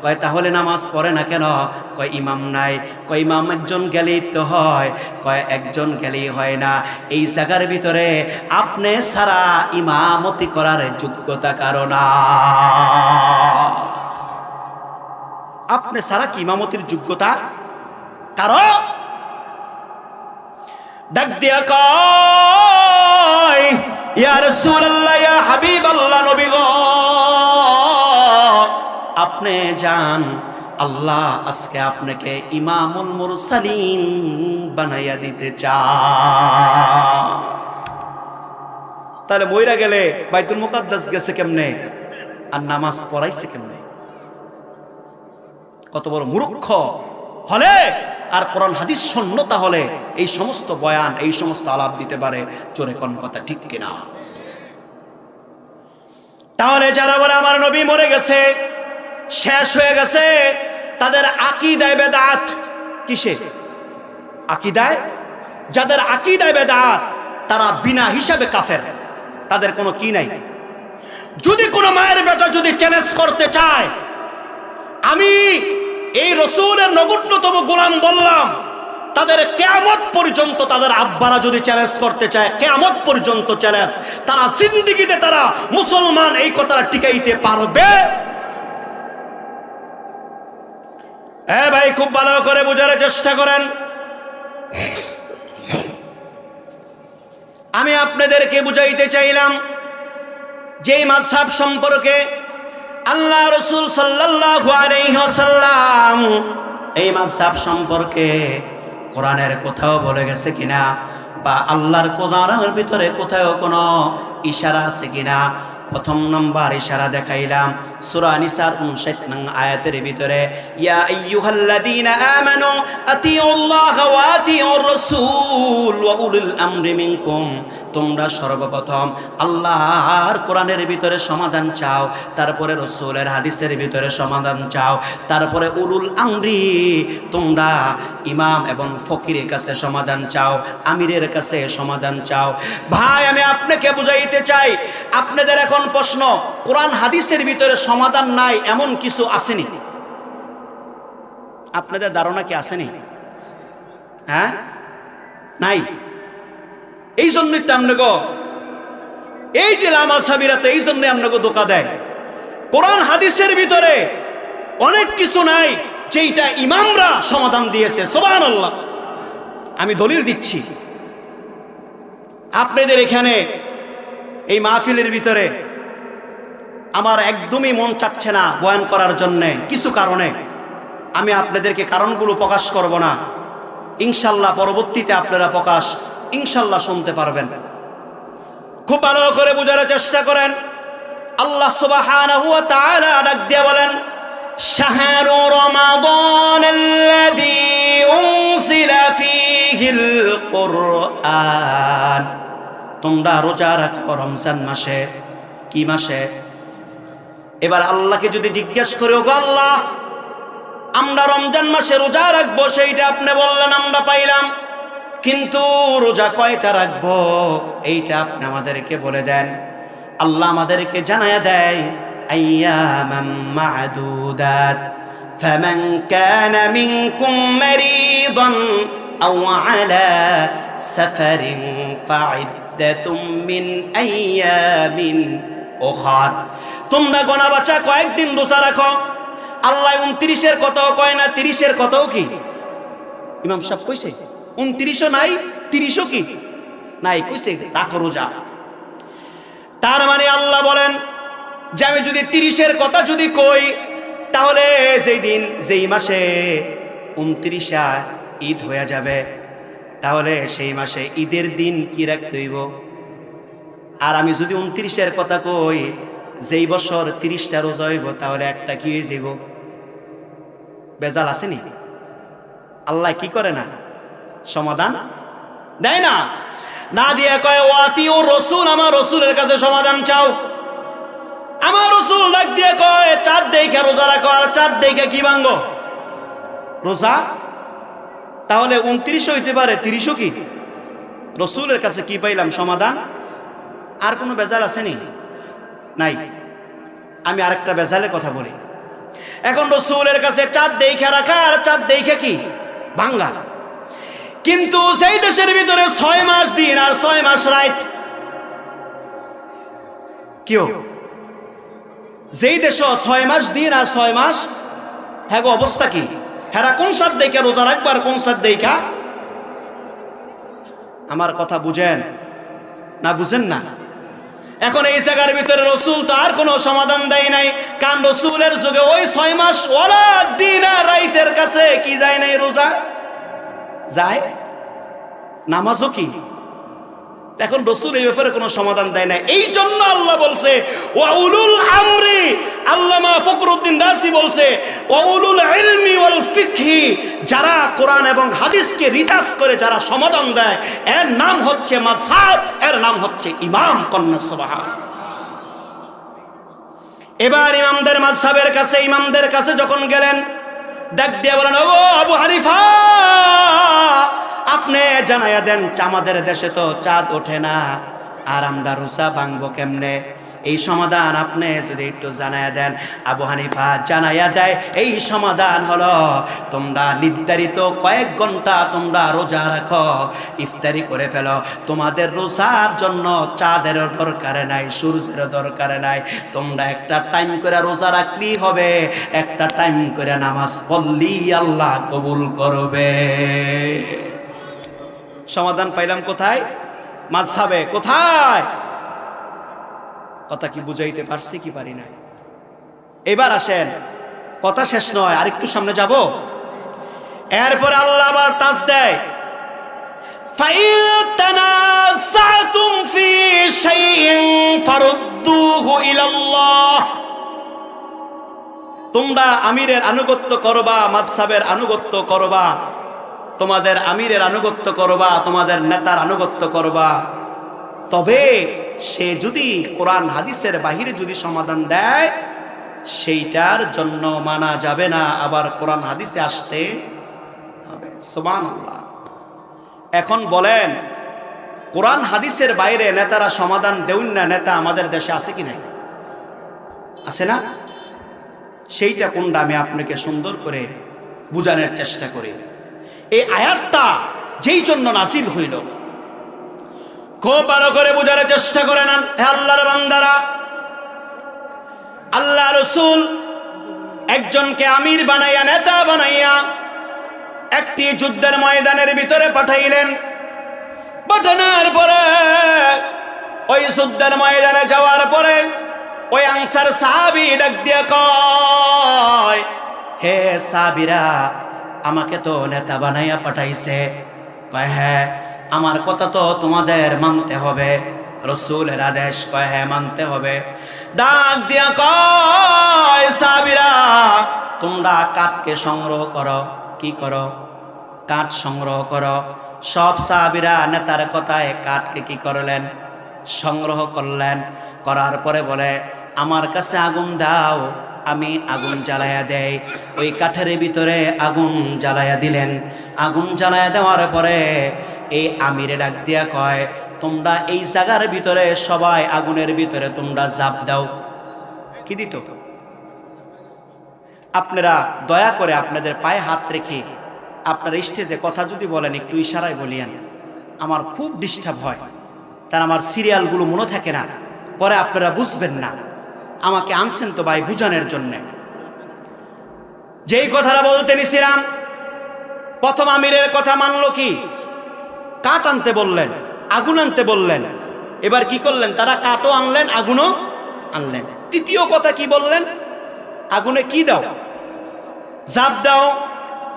A: কয় তাহলে নামাজ পড়ে না কেন? কয় ইমাম নাই। কয় ইমাম একজন গেলেই তো হয়। কয় একজন গেলেই হয় না, এই জায়গার ভিতরে আপনি সারা ইমামতি করার যোগ্যতা কারণ। আপনি সারা কি ইমামতির যোগ্যতা কারো? ডাক দিয়া কয়, ইয়া রাসূলুল্লাহ, ইয়া হাবিবাল্লাহ, নবী গো, আপনি যান, আল্লাহ আজকে আপনাকে ইমামুল মুরসালিন বানাইয়া দিতে চায়। তাহলে মইরা গেলে বাইতুল মুকাদ্দাস গেছে কেমনে আর নামাজ পড়াইছে কেমনে? কত বড় মূর্খ হলে আর কোরআন হাদিস শূন্যতা হলে এই সমস্ত বয়ান, এই সমস্ত আলাপ দিতে পারে। জোরে কোন কথা ঠিক কিনা? তাহলে যারা বলে আমার নবী মরে গেছে, শেষ হয়ে গেছে, তাদের আকীদায় বেদাত। কিসে? আকীদায়। যাদের আকীদায় বেদাত তারা বিনা হিসাবে কাফের, তাদের কোনো কি নাই। যদি কোনো মায়ের বেটা যদি চ্যালেঞ্জ করতে চায়, আমি এই রাসূলের নগণ্যতম গোলাম বললাম, তাদের কিয়ামত পর্যন্ত তাদের আব্বারা যদি চ্যালেঞ্জ করতে চায়, কিয়ামত পর্যন্ত চ্যালেঞ্জ, তারা জিন্দেগিতে তারা মুসলমান এই কথাটা টিকাইতে পারবে? ভাই, খুব ভালো করে বোঝার চেষ্টা করেন। আমি আপনাদেরকে বুঝাইতে চাইলাম যে মাযহাব সম্পর্কে আল্লাহ রাসূল সাল্লাল্লাহু আলাইহি ওয়াসাল্লাম এই মাযহাব সম্পর্কে কোরআনের কোথাও বলে গেছে কিনা, বা আল্লাহর কোরআনের ভিতরে কোথাও কোনো ইশারা আছে কিনা? প্রথম নম্বর ইশারা দেখাইলাম সূরা নিসার 59 নং আয়াতের ভিতরে, ইয়া আইয়ুহাল্লাযীনা আমানু আতিউল্লাহ ওয়া আতিউর রাসূল ওয়া উলিল আমরি মিনকুম। তোমরা সর্বপ্রথম আল্লাহর কোরআনের ভিতরে সমাধান চাও, তারপরে রাসূলের হাদিসের ভিতরে সমাধান চাও, তারপরে উলুল আমরি তোমরা ইমাম এবং ফকিরের কাছে সমাধান চাও, আমিরের কাছে সমাধান চাও। ভাই আমি আপনাকে বুঝাইতে চাই, আপনাদের এখন প্রশ্ন, কোরআন হাদিসের ভিতরে সমাধান নাই এমন কিছু আসেনি? আপনাদের ধারণা কি আসেনি? হ্যাঁ, নাই। এই জন্যই তো আপনাকে এই যে লামাসাবিরা তো এই জন্য আপনাকে ধোঁকা দেয়। কোরআন হাদিসের ভিতরে অনেক কিছু নাই যেটা ইমামরা সমাধান দিয়েছে। সুবহানাল্লাহ। আমি দলিল দিচ্ছি। আপনাদের এখানে এই মাহফিলের ভিতরে আমার একদমই মন চাচ্ছে না বয়ান করার জন্যে, কিছু কারণে। আমি আপনাদেরকে কারণগুলো প্রকাশ করব না, ইনশাল্লাহ পরবর্তীতে আপনারা প্রকাশ ইনশাল্লাহ শুনতে পারবেন। খুব ভালো করে বোঝার চেষ্টা করেন। আল্লাহ সুবহানাহু ওয়া তাআলা ডাক দিয়ে বলেন, শাহরু রমাদানাল্লাযী উনজিলা ফীহিল কুরআন। তোমরা রোজা রাখো রমজান মাসে। কি মাসে? এবার আল্লাহকে যদি জিজ্ঞেস করে, ওগো আল্লাহ আমরা রমজান মাসে রোজা রাখবো, সেইটা আপনি বললেন আমরা পাইলাম, কিন্তু রোজা কয়টা রাখবো এইটা আপনি আমাদেরকে বলে দেন। আল্লাহ আমাদেরকে জানায়া দেয়, আইয়ামাম মা'দুদাত ফামান কানা মিনকুম মারিদান আও আলা সাফারিন ফা'iদ্দাতুম মিন আইয়ামিন উখার। তোমরা গোনা বাঁচা কয়েকদিন রোজা রাখো। আল্লাহ 29-এর কথাও কয় না, 30-এর কথাও কি ইমাম সাহেব কইছে? 29ও নাই, 30ও কি নাই, কইছে রাখো রোজা। তার মানে আল্লাহ বলেন যে আমি যদি 30-এর কথা যদি কই, তাহলে যেই দিন যেই মাসে 29 ঈদ হয়ে যাবে, তাহলে সেই মাসে ঈদের দিন কি রাখতে হইব? আর আমি যদি 29-এর কথা কই, যেই বছর 30টা রোজা হইব, তাহলে একটা কি হয়ে যাব? বেজাল আসেনি? আল্লাহ কি করে না? সমাধান দেয় না। না দিয়ে কয়, ওয়াতিউর রাসূল, আমার রাসূলের কাছে সমাধান চাও। আমার রাসূল ডাক দিয়ে কয়, চাঁদ দেখে রোজা রাখো। আর চাঁদ দেখে কি ভাঙ্গো? রোজা। তাহলে 29 হইতে পারে, 30ও কি? রাসূলের কাছে কি পাইলাম? সমাধান। আর কোনো বেজাল আসেনি? নাই। আমি আরেকটা বেজালের কথা বলি। এখন রাসূলের কাছে চাঁদ দেখে রাখা আর চাঁদ দেখে কি ভাঙ্গা, কিন্তু সেই দেশের ভিতরে 6 মাস দিন আর 6 মাস রাত। কেউ যেই দেশ 6 মাস দিন আর 6 মাস, হ্যাঁ গো অবস্থা কি? হেরা কোন সাত দেখে রোজা রাখবার, কোন সাত দেখা? আমার কথা বুঝেন না বুঝেন না? এখন এই জায়গার ভিতরে রাসূল তো আর কোনো সমাধান দেয় নাই, কারণ রাসূলের যুগে ওই 6 মাস ওয়ালা দিন আর রাইতের কাছে কি যায় নাই? রোজা যায়, নামাজও কি? এখন রাসূল এই ব্যাপারে কোনো সমাধান দেয় না। এই জন্য আল্লাহ বলছে ওয়া উলুল আমরি, আল্লামা ফখরুদ্দিন রাজি বলছে ওয়া উলুল ইলমি ওয়াল ফিকহি, যারা কোরআন এবং হাদিসকে রিসার্চ করে যারা সমাধান দেয়, এর নাম হচ্ছে মাযহাব, এর নাম হচ্ছে ইমাম। কন্যা সুবহানাল্লাহ। এবার ইমামদের মাযহাবের কাছে, ইমামদের কাছে যখন গেলেন, ডাক দিয়ে বলেন, ও আবু হানিফা, আপনি জানাইয়া দেন আমাদের দেশে তো চাঁদ ওঠে না, আর আমরা রোজা ভাঙবো কেমনে? এই সমাধান আপনি যদি একটু জানাইয়া দেন। আবু হানিফা জানাইয়া দেয়, এই সমাধান হলো তোমরা নির্ধারিত কয়েক ঘন্টা তোমরা রোজা রাখো, ইফতারি করে ফেলো। তোমাদের রোজার জন্য চাঁদের দরকার নাই, সূর্যের দরকার নাই। তোমরা একটা টাইম করে রোজা রাখলেই হবে, একটা টাইম করে নামাজ পড়লেই আল্লাহ কবুল করবে। সমাধান পাইলাম কোথায়? মাযহাবে। কোথায়? কথা কি বুঝাইতে পারছি কি পারি নাই? এবার আসেন, কথা শেষ নয়, আরেকটু সামনে যাব। এরপরে আল্লাহ আবার টাচ দেয়, ফাইন তানাযাতুম ফি শাইইন ফারুদ্দুহু ইলাল্লাহ। তোমরা আমিরের আনুগত্য করবা, মাযহাবের আনুগত্য করবা, তোমাদের আমিরের আনুগত্য করবা, তোমাদের নেতার আনুগত্য করবা, তবে সে যদি কোরআন হাদিসের বাহিরে যদি সমাধান দেয় সেইটার জন্য মানা যাবে না, আবার কোরআন হাদিসে আসতে হবে। সুবহানাল্লাহ। এখন বলেন, কোরআন হাদিসের বাইরে নেতারা সমাধান দেউন না, নেতা আমাদের দেশে আছে কি নাই? আছে না? সেইটা কোনটা আমি আপনাকে সুন্দর করে বুঝানোর চেষ্টা করি। এই আয়াতটা যেই জন্য নাযিল হইল, খুব ভালো করে বুঝার চেষ্টা করে নেন হে আল্লাহর বান্দারা। আল্লাহ রাসূল একজনকে আমির বানাইয়া, নেতা বানাইয়া একটি যুদ্ধের ময়দানের ভিতরে পাঠাইলেন। পাঠানোর পরে ওই যুদ্ধের ময়দানে যাওয়ার পরে ওই আনসার সাহাবী ডাক দিয়ে কয়, হে সাহাবীরা, আমাকে তো নেতা বানাইয়া পাঠাইছে। কয়, হ্যাঁ, আমার কথা তো তোমাদের মানতে হবে, রাসূলের আদেশ। কয়, হ্যাঁ, মানতে হবে। ডাক দিয়া কয়, সাহাবীরা, তোমরা কাঠকে সংগ্রহ করো। কি করো? কাঠ সংগ্রহ করো। সব সাহাবীরা নেতার কথায় কাঠকে কি করলেন? সংগ্রহ করলেন। করার পরে বলে, আমার কাছে আগুন দাও, আমি আগুন জ্বালায়া দেই। ওই কাঠের ভিতরে আগুন জ্বালায়া দিলেন। আগুন জ্বালায়া দেওয়ার পরে এই আমিরে ডাক দিয়া কয়, তোমরা এই জায়গার ভিতরে সবাই আগুনের ভিতরে তোমরা ঝাঁপ দাও। কি দিত? আপনারা দয়া করে আপনাদের পায়ে হাত রেখে আপনার স্টেজে কথা যদি বলেন একটু ইশারায় বলিয়েন, আমার খুব ডিস্টার্ব হয়, তার আমার সিরিয়ালগুলো মনে থাকে না, পরে আপনারা বুঝবেন না। আমাকে আনছেন তো ভাই বুঝানোর জন্যে। যেই কথাটা বলতে নিছিলাম, প্রথম আমিরের কথা মানলো কি? কাঠ আনতে বললেন, আগুন আনতে বললেন। এবার কি করলেন? তারা কাঠও আনলেন, আগুনও আনলেন। তৃতীয় কথা কি বললেন? আগুনে কি দাও? ঝাঁপ দাও।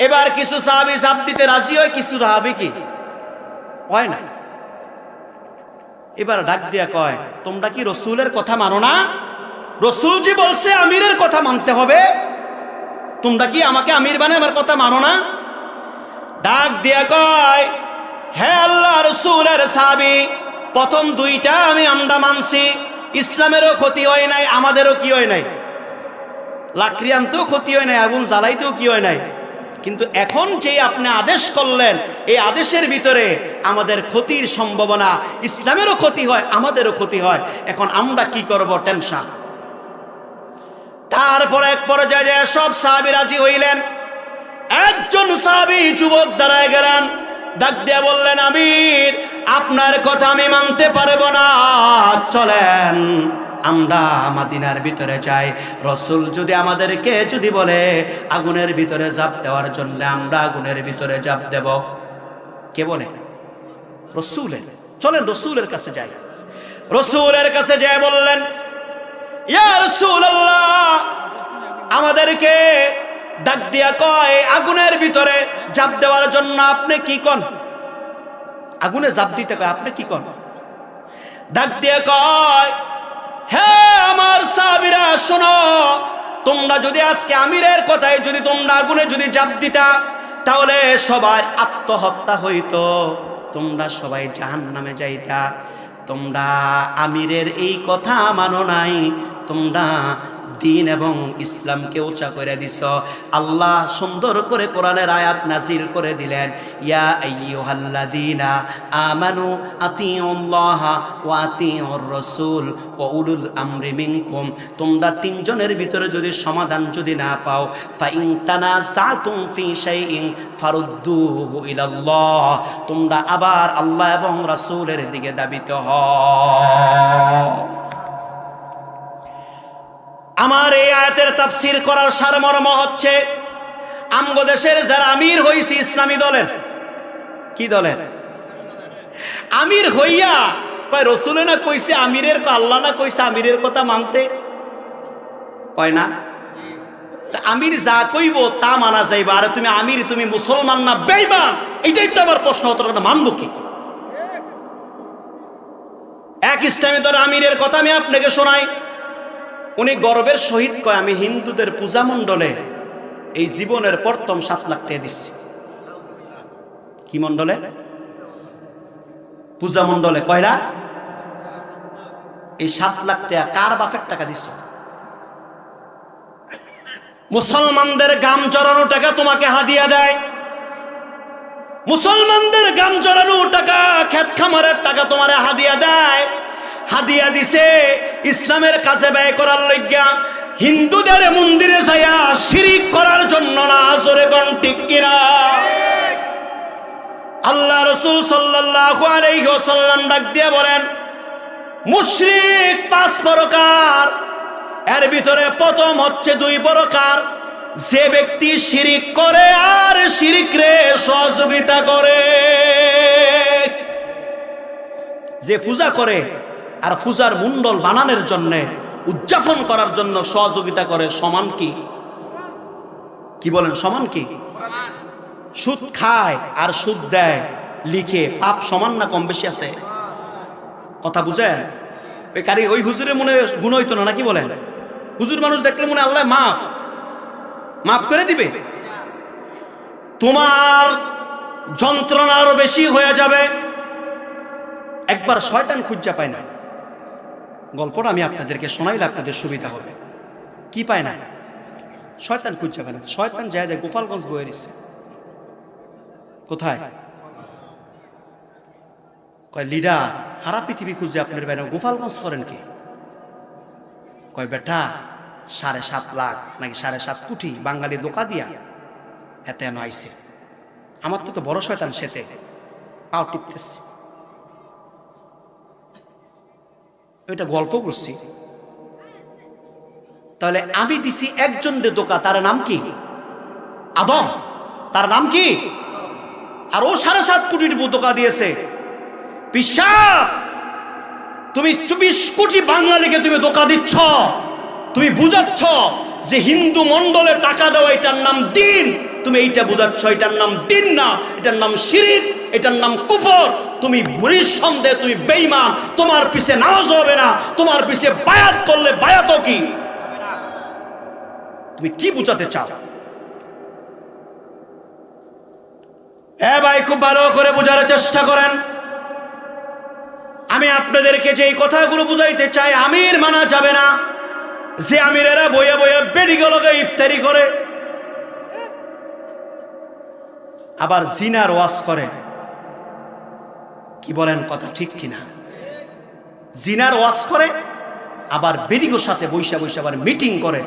A: এবার কিছু সাহাবী ঝাঁপ দিতে রাজি হয়, কিছু সাহাবী কি হয় না। এবার ডাক দিয়া কয়, তোমরা কি রাসূলের কথা মানো না? রাসূল জি বলছে আমিরের কথা মানতে হবে, তোমরা কি আমাকে আমির বানায় আমার কথা মানো না? ডাক দিয়া কয়, হে আল্লাহ রাসূলের সাহাবী, প্রথম দুইটা আমরা মানছি, ইসলামেরও ক্ষতি হয় নাই, আমাদেরও কি হয় নাই, লাকড়ি আনতেও ক্ষতি হয় নাই, আগুন জ্বালাইতেও কি হয় নাই। কিন্তু এখন যে আপনি আদেশ করলেন, এই আদেশের ভিতরে আমাদের ক্ষতির সম্ভাবনা, ইসলামেরও ক্ষতি হয়, আমাদেরও ক্ষতি হয়। এখন আমরা কি করব? টেনশন। তারপর এক পর্যায়ে সব সাহাবী রাজি হইলেন। একজন সাহাবী যুবক দাঁড়ায় গেলেন, ডাক দিয়ে বললেন, আমির, আপনার কথা আমি মানতে পারবো না, চলেন আমরা মদিনার ভিতরে যাই। রাসূল যদি আমাদেরকে যদি বলে আগুনের ভিতরে ঝাঁপ দেওয়ার জন্য, আমরা আগুনের ভিতরে ঝাঁপ দেব। কে বলে? রাসূলের। চলেন রাসূলের কাছে যাই। রাসূলের কাছে যায় বললেন, ইয়া রাসূলুল্লাহ, আমাদেরকে ডাক দিয়া কয় আগুনের ভিতরে ঝাঁপ দেওয়ার জন্য, আপনি কি কন? আগুনে ঝাঁপ দিতে কয়, আপনি কি কন? ডাক দিয়া কয়, হ্যাঁ আমার সাহাবীরা শোনো, তোমরা যদি আজকে আমিরের কথায় যদি তোমরা আগুনে যদি ঝাঁপ দিতা, তাহলে সবার আত্মহত্যা হইতো, তোমরা সবাই জাহান্নামে যাইতা। তোমরা আমিরের এই কথা মানো নাই, তোমরা দিন এবং ইসলামকে উঁচা করে দিছ। আল্লাহ সুন্দর করে কোরআনের আয়াত নাজিল করে দিলেন, ইয়া আইয়ুহাল্লাযীনা আমানু আতিউল্লাহা ওয়া আতিউর রাসূল ওয়া উলুল আমরি মিনকুম। তোমরা তিনজনের ভিতরে যদি সমাধান যদি না পাও, ফাইন তানাযাতুম ফি শাইইন ফারুদ্দুহু ইলাল্লাহ, তোমরা আবার আল্লাহ এবং রাসূলের দিকে ধাবিত হও। আমার এই আয়াতের তাফসীর করার সারমর্ম হচ্ছে, আমগো দেশের যারা আমির হইছে ইসলামী দলের, কি দলের আমির হইয়া কয় রাসূলে না কইছে আমিরের, আল্লাহ না কইছে আমিরের কথা মানতে, কয় না? তো আমির যা কইব তা মানা যাইবা, আরে তুমি আমির, তুমি মুসলমান না বেঈমান, এটাই তো আমার প্রশ্ন। তোর কথা মানব কি? এক ইসলামী দল আমিরের কথা আমি আপনাকে শোনাই। উনি গর্বের সহিত কয়, আমি হিন্দুদের পূজা মণ্ডলে এই জীবনের প্রথম 7 লাখ টাকা দিচ্ছি। কি মণ্ডলে? পূজা মণ্ডলে। কয় লাখ? এই 7 লাখ টাকা কার বাপের টাকা দিচ্ছ? মুসলমানদের গাম জড়ানো টাকা তোমাকে হাদিয়া দেয়, মুসলমানদের গাম জড়ানো টাকা, ক্ষেত খামারের টাকা তোমারে হাদিয়া দেয়। হাদিয়া দিছে ইসলামের কাছে ব্যয় করার লইগা, হিন্দুদের মন্দিরে যাইয়া শিরিক করার জন্য না। জোরে কোন ঠিক কিনা? আল্লাহ রাসূল সাল্লাল্লাহু আলাইহি ওয়াসাল্লাম ডাক দিয়ে বলেন, মুশরিক 5 প্রকার, এর ভিতরে প্রথম হচ্ছে 2 প্রকার। যে ব্যক্তি শিরিক করে আর শিরিকরে সহযোগিতা করে, যে পূজা করে আর পূজার মণ্ডল বানানোর জন্য, উদযাপন করার জন্য সহযোগিতা করে, সমান কি? কি বলেন সমান কি? সুদ খায় আর সুদ দেয়, লিখে পাপ সমান না কম বেশি আছে? কথা বুঝেন? ওই হুজুরের মনে গুণ হইতো না নাকি বলেন? হুজুর মানুষ দেখলে মনে আল্লাহ মাফ করে দিবে। তোমার যন্ত্রণা আরো বেশি হয়ে যাবে। একবার শয়তান খুঁজা পায় না, গল্পটা আমি আপনাদেরকে শোনাইলে আপনাদের সুবিধা হবে। কি পায় না? শয়তান খুঁজা পায় না। শয়তান যায় দেয় গোপালগঞ্জ বয়ে দিচ্ছে। কোথায়? কয় লিডার সারা পৃথিবী খুঁজে আপনার বাইরে, গোপালগঞ্জ করেন কি? কয় বেটা 7.5 লাখ নাকি 7.5 কোটি বাঙালি দোকা দিয়া হেতে আইছে। আমার তো বড় শয়তান, সেতে পাও টিপতেছে। এটা গল্প বলছি। তাহলে আমি দিছি একজন রে দোকা, তার নাম কি? আদম। তার নাম কি? আর ও 7.5 কোটির দোকা দিয়েছে। পিশাব, তুমি 24 কোটি বাঙালিকে তুমি দোকা দিচ্ছ। তুমি বুঝাচ্ছ যে হিন্দু মন্ডলে টাকা দেওয়া এটার নাম দিন, তুমি এইটা বুঝাচ্ছ এটার নাম দিন না, এটার নাম শিরিক, এটার নাম কুফর। তুমি নিঃসন্দেহে তুমি বেঈমান। তোমার পিছে নামাজ হবে না, তোমার পিছে বায়াত করলে বায়াতও কি? তুমি কি বুঝাতে চাও? হ্যাঁ ভাই, খুব ভালো করে বোঝার চেষ্টা করেন। আমি আপনাদেরকে যে এই কথাগুলো বুঝাইতে চাই, আমির মানা যাবে না। যে আমিরেরা বইয়ে বইয়ে বেডিগুলোকে ইফতারি করে, আবার জিনার ওয়াজ করে। কি বলেন কথা ঠিক কিনা? জিনার ওয়াজ করে, আবার বেডিগোর সাথে বৈশা বৈশা আবার মিটিং করে।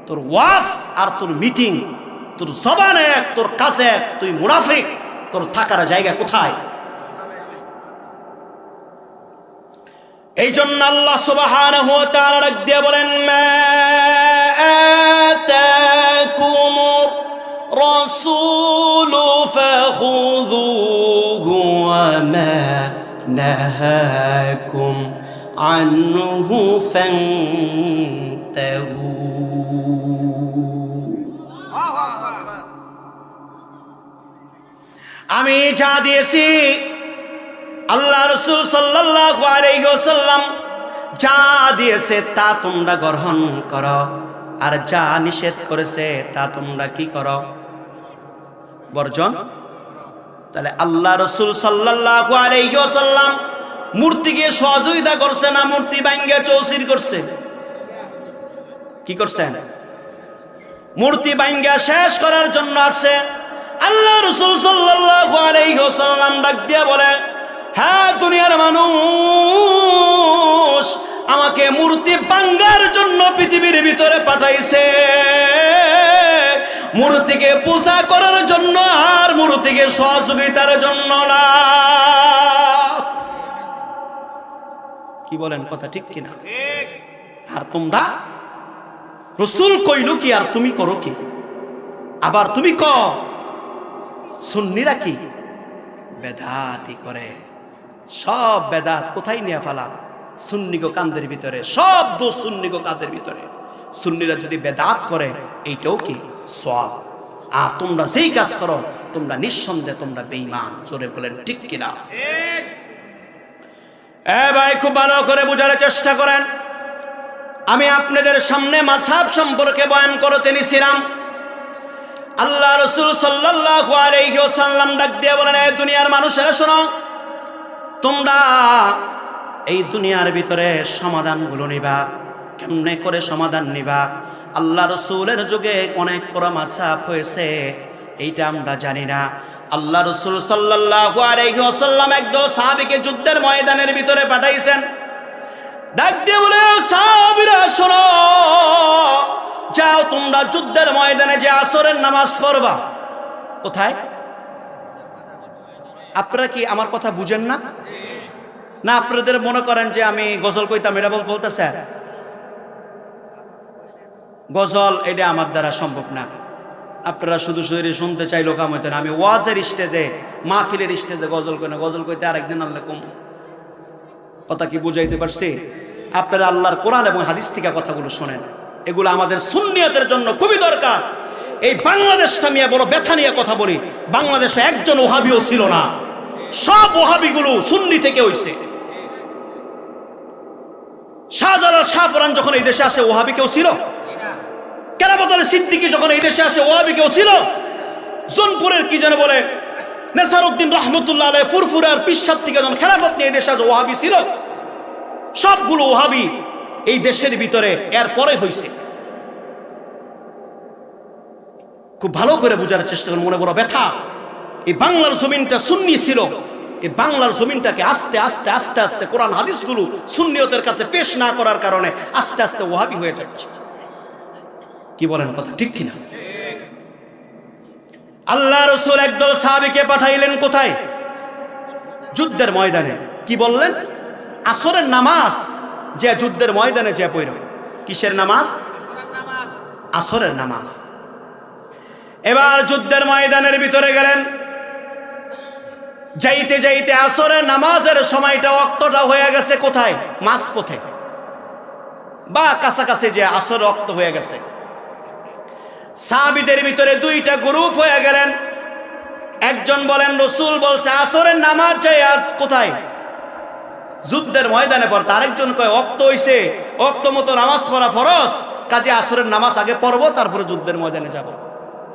A: তোর ওয়াজ আর তোর মিটিং, তোর জবান এক, তোর কাছে এক, তুই মুনাফিক। তোর থাকার জায়গা কোথায়? এই জন্য আল্লাহ সুবহানাহু ওয়া তাআলা ডাক দিয়ে বলেন, মা আতাকুমুর রাসূলু ফাখুযুহু ওয়া মা নাহাকুম আনহু ফান্তাহু। আমি যা দিয়েছি, আল্লাহ রাসূল সাল্লাল্লাহু আলাইহি ওয়াসাল্লাম যা দিয়েছে তা তোমরা গ্রহণ করো, আর যা নিষেধ করেছে তা তোমরা কি করো? বর্জন। তাহলে আল্লাহ রাসূল সাল্লাল্লাহু আলাইহি ওয়াসাল্লাম মূর্তিকে সহযোগিতা করছে না মূর্তি ভাঙ্গে চৌচির করছে? কি করছেন? মূর্তি ভাঙ্গা শেষ করার জন্য আসছে। আল্লাহ রাসূল সাল্লাল্লাহু আলাইহি ওয়াসাল্লাম ডাক দিয়ে বলে, হ্যাঁ দুনিয়ার মানুষ আমাকে মূর্তি ভাঙ্গার জন্য পৃথিবীর ভিতরে পাঠাইছে, মূর্তিকে পূজা করার জন্য, আর মূর্তিকে সহযোগিতার জন্য না। কি বলেন কথা ঠিক কিনা? আর তোমরা রাসূল কইল কি আর তুমি করো কি? আবার তুমি সুন্নিরা কি বেদাতি করে। সব বেদাত কোথায় নিয়ে ফেলা? সুন্নি গো কান্দের ভিতরে। সব দোষ সুন্নি গো কাঁধের ভিতরে। সুন্নিরা যদি বেদাত করে এইটাও কি সওয়াব। আর তোমরা যেই কাজ করো তোমরা নিঃসন্দেহে তোমরা বেঈমান। জোরে বলেন ঠিক কিনা? ভাই খুব ভালো করে বোঝার চেষ্টা করেন। আমি আপনাদের সামনে মাযহাব সম্পর্কে বয়ান করতে নিছিলাম। আল্লাহ রাসূল সাল্লাল্লাহু আলাইহি ওয়াসাল্লাম ডাক দিয়ে বলেন, এই দুনিয়ার মানুষেরা শোনো, তোমরা এই দুনিয়ার ভিতরে সমাধানগুলো নিবা। কেমনে করে সমাধান নিবা? আল্লাহ রাসূলের যুগে অনেক বড় মাযহাব হয়েছে, এইটা আমরা জানি না। আল্লাহ রাসূল সাল্লাল্লাহু আলাইহি ওয়াসাল্লাম একদল সাহাবীকে যুদ্ধের ময়দানের ভিতরে পাঠাইছেন। ডাক দিয়ে বলে, সাহাবীরা শোনো, যাও তোমরা যুদ্ধের ময়দানে যে আসরের নামাজ পড়বা। কোথায়? আপনারা কি আমার কথা বুঝেন না? না আপনাদের মনে করেন যে আমি গজল কইতাম এটা বলতেছেন? গজল এটা আমার দ্বারা সম্ভব না। আপনারা শুধু শুধু শুনতে চাইলো কাম হইতেন। আমি ওয়াজের স্টেজে, মাহফিলের স্টেজে গজল কই না। গজল কইতে আরেকদিন আল্লাহ কম। কথা কি বুঝাইতে পারছি? আপনারা আল্লাহর কোরআন এবং হাদিস থেকে কথাগুলো শোনেন। এগুলো আমাদের সুন্নিয়তের জন্য খুবই দরকার। এই বাংলাদেশটা নিয়ে বড় ব্যথা নিয়ে কথা বলি। বাংলাদেশে একজন ওহাবিও ছিল না, সব ওহাবিগুলো সুন্নি থেকে হইছে। শাহজালাল শাহপরান যখন এই দেশে আসে ওহাবি কেউ ছিল? কেরামত আলী সিদ্দিকী যখন এই দেশে আসে ওহাবি কেউ ছিল? জোনপুরের কি যেন বলে নেসারউদ্দিন রহমতুল্লাহ আলাইহি ফুরফুরার পিসাব থেকে যখন খেলাফত নিয়ে এই দেশে আসে ওহাবি ছিল? সবগুলো ওহাবি এই দেশের ভিতরে এর পরে হইছে। খুব ভালো করে বোঝার চেষ্টা করুন। মনে বড় ব্যথা। এই বাংলার জমিনটা সুন্নি ছিল, এই বাংলার জমিনটাকে আস্তে আস্তে আস্তে আস্তে কোরআন হাদিসগুলো সুন্নিয়তের কাছে পেশ না করার কারণে আস্তে আস্তে ওহাবি হয়ে যাচ্ছে। কি বলেন কথা ঠিক কিনা? আল্লাহ রাসূল একদল সাহাবীকে পাঠাইলেন কোথায়? যুদ্ধের ময়দানে। কি বললেন? আসরের নামাজ যে যুদ্ধের ময়দানে যে পড়ল। কিসের নামাজ? আসরের নামাজ। এবার যুদ্ধের ময়দানের ভিতরে গেলেন। যাইতে যাইতে আসরের নামাজের সময়টা ওয়াক্তটা হয়ে গেছে কোথায়? মাঝপথে বা কাছাকাছি যে আসর ওয়াক্ত হয়ে গেছে। সাহাবীদের ভিতরে দুইটা গ্রুপ হয়ে গেলেন। একজন বলেন রাসূল বলছে আসরের নামাজ যাই আজ কোথায়? যুদ্ধের ময়দানে পড়তে। আরেকজন কয় ওয়াক্ত হইছে, ওয়াক্ত মতো নামাজ পড়া ফরজ, কাজে আসরের নামাজ আগে পড়বো তারপরে যুদ্ধের ময়দানে যাব।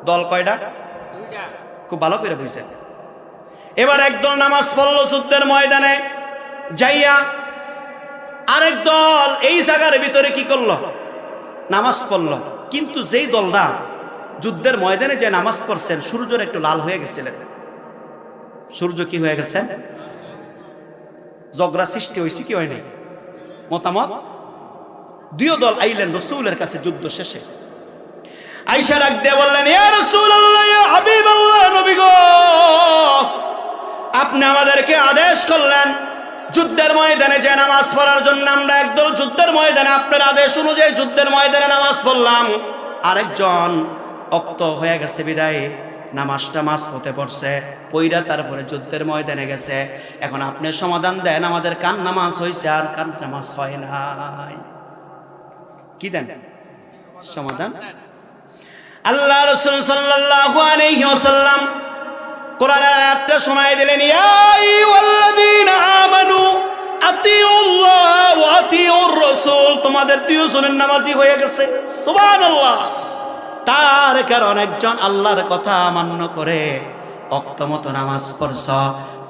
A: দল কয়টা? খুব ভালো করে বুঝছেন। এবার একদল নামাজ পড়লো যুদ্ধের ময়দানে যাইয়া, আরেক দল এই জায়গার ভিতরে কি করলো? নামাজ পড়লো। কিন্তু যেই দলরা যুদ্ধের ময়দানে যে নামাজ পড়ছেন সূর্যের একটু লাল হয়ে গেছিলেন। সূর্য কি হয়ে গেছেন? ঝগড়া সৃষ্টি হয়েছে কি হয় নাই? মতামত। দুই দল আইলেন রাসূলের কাছে যুদ্ধ শেষে। আয়েশা ডাক দিয়ে বললেন, ইয়া রাসূলুল্লাহ, ইয়া হাবিবাল্লাহ, নবী গো, আপনি আমাদেরকে আদেশ করলেন যুদ্ধের ময়দানে যে নামাজ পড়ার জন্য। আমরা একদল যুদ্ধের ময়দানে আপনার আদেশ অনুযায়ী যুদ্ধের ময়দানে নামাজ পড়লাম। আরেকজন অক্ত হয়ে গেছে বিদায় নামাজটা মাঝপথে পড়ছে, পইরা তারপরে যুদ্ধের ময়দানে গেছে। এখন আপনি সমাধান দেন, আমাদের কান নামাজ হয়েছে আর কান নামাজ হয় নাই। কি দেন সমাধান? আল্লাহ রাসূল সাল্লাল্লাহু আলাইহি ওয়াসাল্লাম কোরআনের আয়াতটা শোনায় দিলেন, ইয়া আইয়ুহাল্লাযীনা আমানু আতিউল্লাহ ওয়া আতিউর রাসূল। তোমাদের দুইজনের নামাজি হয়ে গেছে। সুবহানাল্লাহ। তার কারণ একজন আল্লাহর কথা মান্য করে ওয়াক্তমতো নামাজ পড়ছ,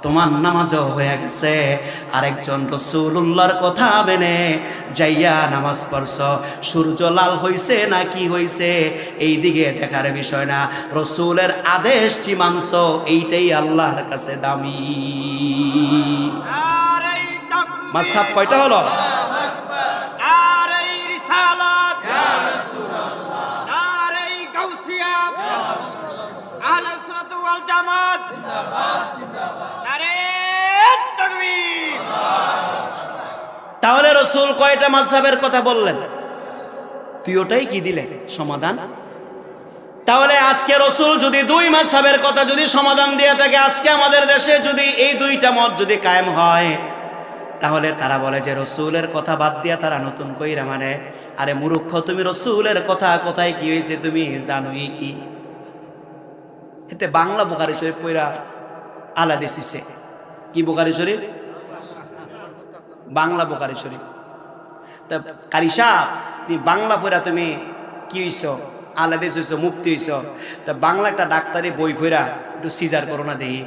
A: তোমার নামাজও হয়ে গেছে। আরেকজন রাসূলুল্লাহর কথা মেনে যাইয়া নামাজ পড়ছ, সূর্য লাল হইছে না কি হইছে এই দিকে দেখার বিষয় না, রাসূলের আদেশ কি মানছ এইটাই আল্লাহর কাছে দামি। মাযহাব কয়টা হলো? তাহলে রাসূল কয়টা মাযহাবের কথা বললেন? তুই ওটাই কি দিলে সমাধান? তাহলে আজকে রাসূল যদি দুই মাযহাবের কথা যদি সমাধান দিয়ে থাকে, আজকে আমাদের দেশে যদি এই দুইটা মত যদি কায়েম হয়, তাহলে তারা বলে যে রাসূলের কথা বাদ দিয়া তারা নতুন কইরা মানে আরে মূর্খ, তুমি রসুলের কথা কোথায় কি হয়েছে তুমি জানোই কি? এতে বাংলা বুখারী শরীফ পড়া আলাদা হইছে। কি বুখারী শরীফ? বাংলা বুখারী শরীফ। তা কারি সাহেব, তুমি বাংলা পড়া তুমি কি হইছ? আলাদা হইছ, মুক্তি হইছ। তা বাংলা একটা ডাক্তারি বই পড়া একটু সিজার করো না দেখি,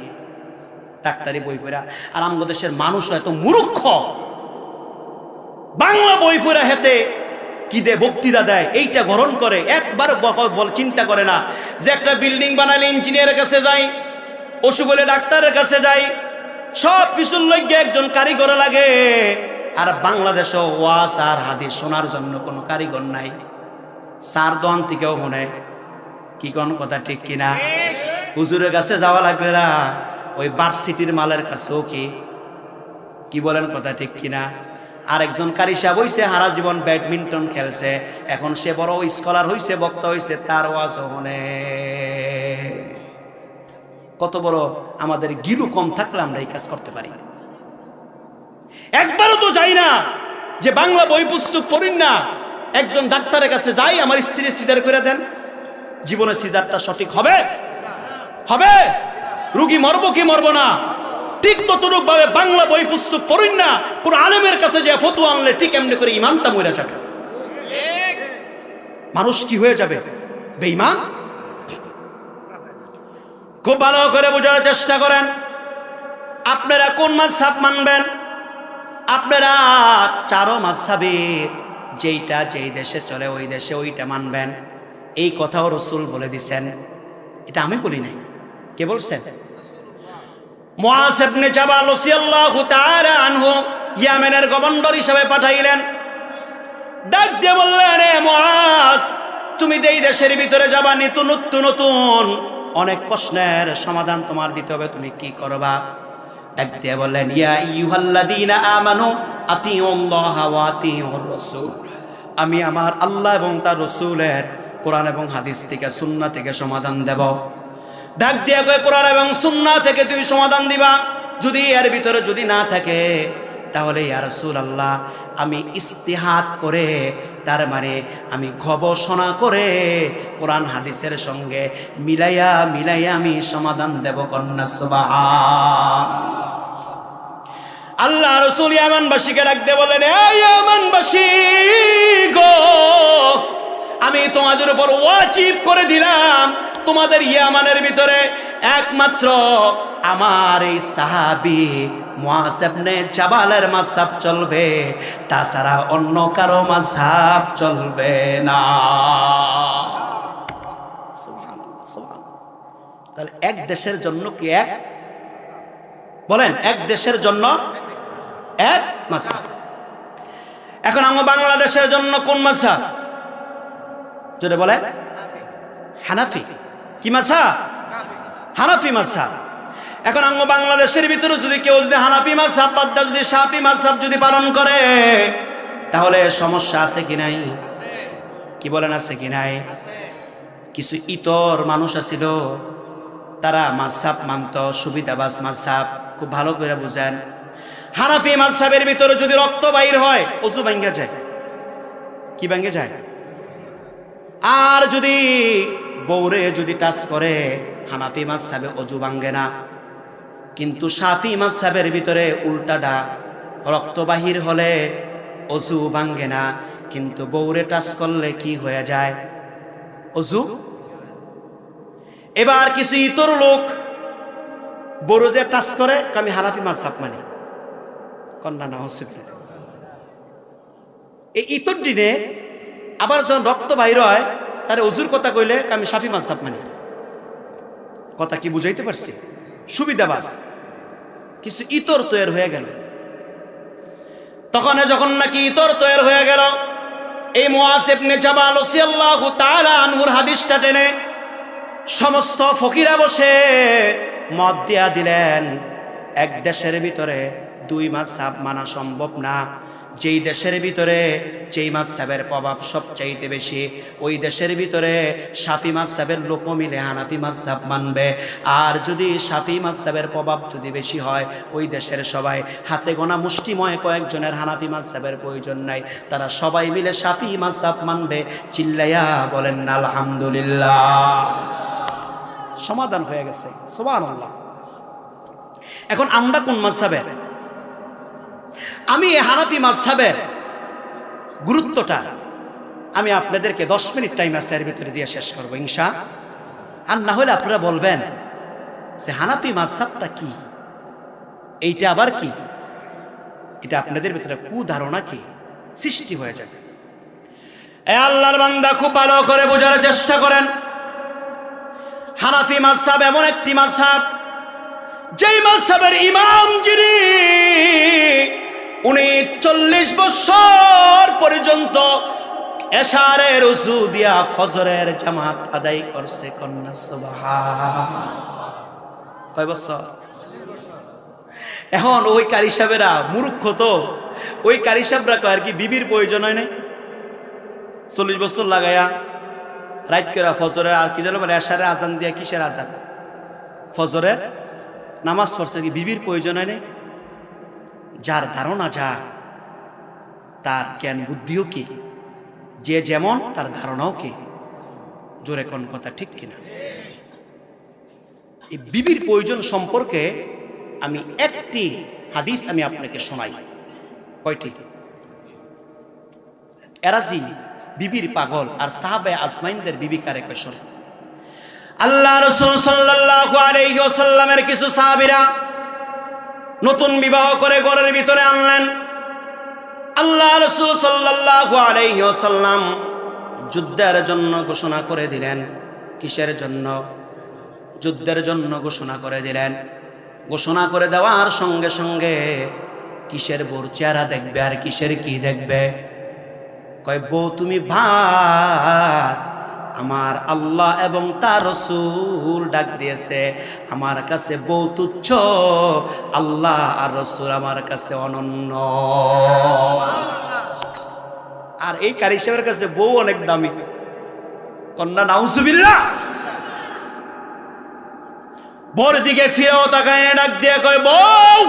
A: ডাক্তারি বই পড়া। আর আমাদের দেশের মানুষ এত মূর্খ, বাংলা বই পড়া হেতে কি দে বক্তৃতা দেয়, এইটা গ্রহণ করে, একবার চিন্তা করে না যে একটা বিল্ডিং বানালে ইঞ্জিনিয়ারের কাছে যাই, অসুখ হলে ডাক্তারের কাছে যাই, সব কিছুর লইগে একজন কারিগর লাগে। আর বাংলাদেশও ওয়াজ আর হাদিস শোনার জন্য কোনো কারিগর নাই। সার দন থেকেও মনে কি কোন কথা ঠিক কিনা? হুজুরের কাছে যাওয়া লাগলে না, ওই ভার্সিটির মালের কাছেও কি বলেন কথা ঠিক কিনা? আরেকজন কারি সাহেব হইছে, হারা জীবন ব্যাডমিন্টন খেলছে, এখন সে বড় স্কলার হইছে, বক্তা হইছে, তার ওয়াজ হনে। কত বড় আমাদের গিলু কম থাকলে আমরা এই কাজ করতে পারি। একবারও তো যাই না যে বাংলা বই পুস্তক পড়িন না, একজন ডাক্তারের কাছে যাই, আমার স্ত্রী সিজার করে দেন। জীবনের সিজারটা সঠিক হবে? হবে? রুগী মরবো কি মরবো না? ঠিক ততটুক ভাবে বাংলা বই পুস্তক পড়িন না, কোন আলেমের কাছে যে ফতোয়া আনলে ঠিক এমনি করে ইমানটা মরে যাবে। মানুষ কি হয়ে যাবে? বেঈমান। খুব ভালো করে বোঝার চেষ্টা করেন, আপনারা কোন মাযহাব মানবেন? আপনারা চারো মাযহাবে যেইটা যেই দেশে চলে ওই দেশে ওইটা মানবেন। এই কথাও রাসূল বলে দিছেন, এটা আমি বলি নাই। কে বলছেন? মুআজ ইবনে জাবাল রাদিয়াল্লাহু তাআলা আনহু ইয়ামেনের গভর্নর হিসেবে পাঠাইলেন। ডাক দিয়ে বললেন, এ মুআজ, তুমি এই দেশের ভিতরে যাবা, নতুন নতুন অনেক প্রশ্নের সমাধান তোমার দিতে হবে, তুমি কি করবা? ডাক দিয়ে বললেন, ইয়া আইয়ুহাল্লাযীনা আমানু আতিউল্লাহা ওয়া আতিউর রাসূল। আমি আমার আল্লাহ এবং তার রাসূলের কোরআন এবং হাদিস থেকে, সুন্নাহ থেকে সমাধান দেব। ডাক দিয়া কয়, কোরআন এবং সুন্নাহ থেকে তুমি সমাধান দিবা। যদি এর ভিতরে যদি না থাকে, তাহলে ইয়া রাসূলুল্লাহ, আমি ইস্তিহাদ করে, তার মানে আমি গবেষণা করে কোরআন হাদিসের সঙ্গে মিলাইয়া আমি সমাধান দেব। কন্যা সুবহান। আল্লাহ রাসূল ইয়ামানবাসীকে ডাক দিয়ে বলেন, এই ইয়ামানবাসী গো, আমি তোমাদের উপর ওয়াজিব করে দিলাম, তোমাদের ইয়ামানের ভিতরে একমাত্র আমার এই সাহাবী মুআজ ইবনে জাবালের মাযহাব চলবে, তাছাড়া অন্য কারো মাযহাব চলবে না। সুবহানাল্লাহ, সুবহানাল্লাহ। তাহলে এক দেশের জন্য কি এক? বলেন, এক দেশের জন্য এক মাযহাব। এখন আমরা বাংলাদেশের জন্য কোন মাযহাব? যদি বলেন হানাফি। কি মাযহাব? হানাফি মাযহাব। এখন আমরা বাংলাদেশের ভিতরে যদি কেউ যদি হানাফি মাযহাব বাদ দিয়ে যদি শাফি মাযহাব যদি পালন করে, তাহলে সমস্যা আছে কি নাই? কি বলেন, আছে কি নাই? কিছু ইতর মানুষ আছিল, তারা মাযহাব মানত, সুবিধাবাজ মাযহাব। খুব ভালো করে বুঝেন, হানাফি মাযহাবের ভিতরে যদি রক্ত বাইর হয়, ওযু ভাঙ্গে যায়। কি ভাঙ্গে যায়? আর যদি বউরে যদি টাচ করে, হানাফি মাযহাবে ওযু ভাঙ্গে না। কিন্তু শাফি মাযহাবের ভিতরে উল্টাটা, রক্ত বাহির হলে ওযু ভাঙ্গে না, কিন্তু বউরে টাচ করলে কি হয়ে যায়? ওযু। এবার কিছু ইতর লোক বড় যে টাচ করে, আমি হানাফি মাযহাব মানি। কন্যা না হচ্ছে এই ইতর দিনে আবার যখন রক্ত বাইর হয়, তার ওযুর কথা কইলে আমি শাফি মাযহাব মানি। কথা কি বুঝাইতে পারছি? সুবিধাবাজ কিছু ইতর তৈরি হয়ে গেল। তখন যখন নাকি ইতর তৈরি হয়ে গেল, এই মুআজ ইবনে জাবাল রাদিয়াল্লাহু তাআলা আনহুর হাদিসটা টেনে সমস্ত ফকিরা বসে মত দিয়া দিলেন, এক দেশের ভিতরে দুই মাযহাব মানা সম্ভব না, যেই দেশের ভিতরে যেই মাযহাবের প্রভাব সবচাইতে বেশি, ওই দেশের ভিতরে শাফি মাযহাবের লোক মিলে হানাফি মাযহাব মানবে। আর যদি শাফি মাযহাবের প্রভাব যদি বেশি হয়, ওই দেশের সবাই হাতে গোনা মুষ্টিময় কয়েকজনের হানাফি মাযহাবের প্রয়োজন নাই, তারা সবাই মিলে শাফি মাযহাব মানবে। চিল্লাইয়া বলেন না আলহামদুলিল্লাহ। সমাধান হয়ে গেছে, সুবহানাল্লাহ। এখন আমরা কোন মাযহাবের? আমি হানাফি মাযহাবের গুরুত্বটা আমি আপনাদেরকে 10 মিনিট টাইম আছে এর ভিতরে দিয়ে শেষ করবো ইনশাআল্লাহ। আর না হলে আপনারা বলবেন যে হানাফি মাযহাবটা কি, এইটা আবার কি, এটা আপনাদের ভিতরে কুধারণা কি সৃষ্টি হয়ে যাবে। এ আল্লাহর বান্দা খুব ভালো করে বোঝার চেষ্টা করেন। হানাফি মাযহাব এমন একটি মাযহাব, যেই মাযহাবের ইমাম যিনি, উনি 40 বছর পর্যন্ত এশারের উযু দিয়া ফজরের জামাত আদায় করছে। কন্যা সুবহান। কয় বছর? এখন ওই কারি সাহেবেরা মূর্খ, তো ওই কারি সাহেবরা কয় আর কি বিবির প্রয়োজন হয় নাই? 40 বছর লাগায়া রাত করে ফজরের কি যেন বলে এশারের আজান দিয়া, কিসের আজান? ফজরের নামাজ পড়ছে, কি বিবির প্রয়োজন হয় নাই? যার ধারণা যা, তার জ্ঞান বুদ্ধিও কি, যে যেমন তার ধারণাও কি। জোরে কোন কথা ঠিক কিনা? এই বিবির প্রয়োজন সম্পর্কে আমি একটি হাদিস আমি আপনাকে শোনাই। কয়টি? এরাজি বিবির পাগল আর সাহাবায়ে আজমাইনদের বিবি কারে কয় শোনেন। আল্লাহ রাসূল সাল্লাল্লাহু আলাইহি ওয়াসাল্লামের কিছু সাহাবীরা নতুন বিবাহ করে ঘরের ভিতরে আনলেন। আল্লাহ রাসূল সাল্লাল্লাহু আলাইহি ওয়াসাল্লাম যুদ্ধের জন্য ঘোষণা করে দিলেন। কিসের জন্য? যুদ্ধের জন্য ঘোষণা করে দিলেন। ঘোষণা করে দেওয়ার সঙ্গে সঙ্গে কিসের বউর চেহারা দেখবে আর কিসের কি দেখবে? কয় বউ তুমি ভাত, আমার আল্লাহ এবং তার রাসূল ডাক দিয়েছে, আমার কাছে বউ তুচ্ছ, আল্লাহ আর রাসূল আমার কাছে অনন্য। আর এই কারি সাহেবের কাছে বউ অনেক দামি। কন্যা নাউজুবিল্লাহ। বউর দিকে ফিরেও তাকায় না, ডাক দিয়ে কয় বউ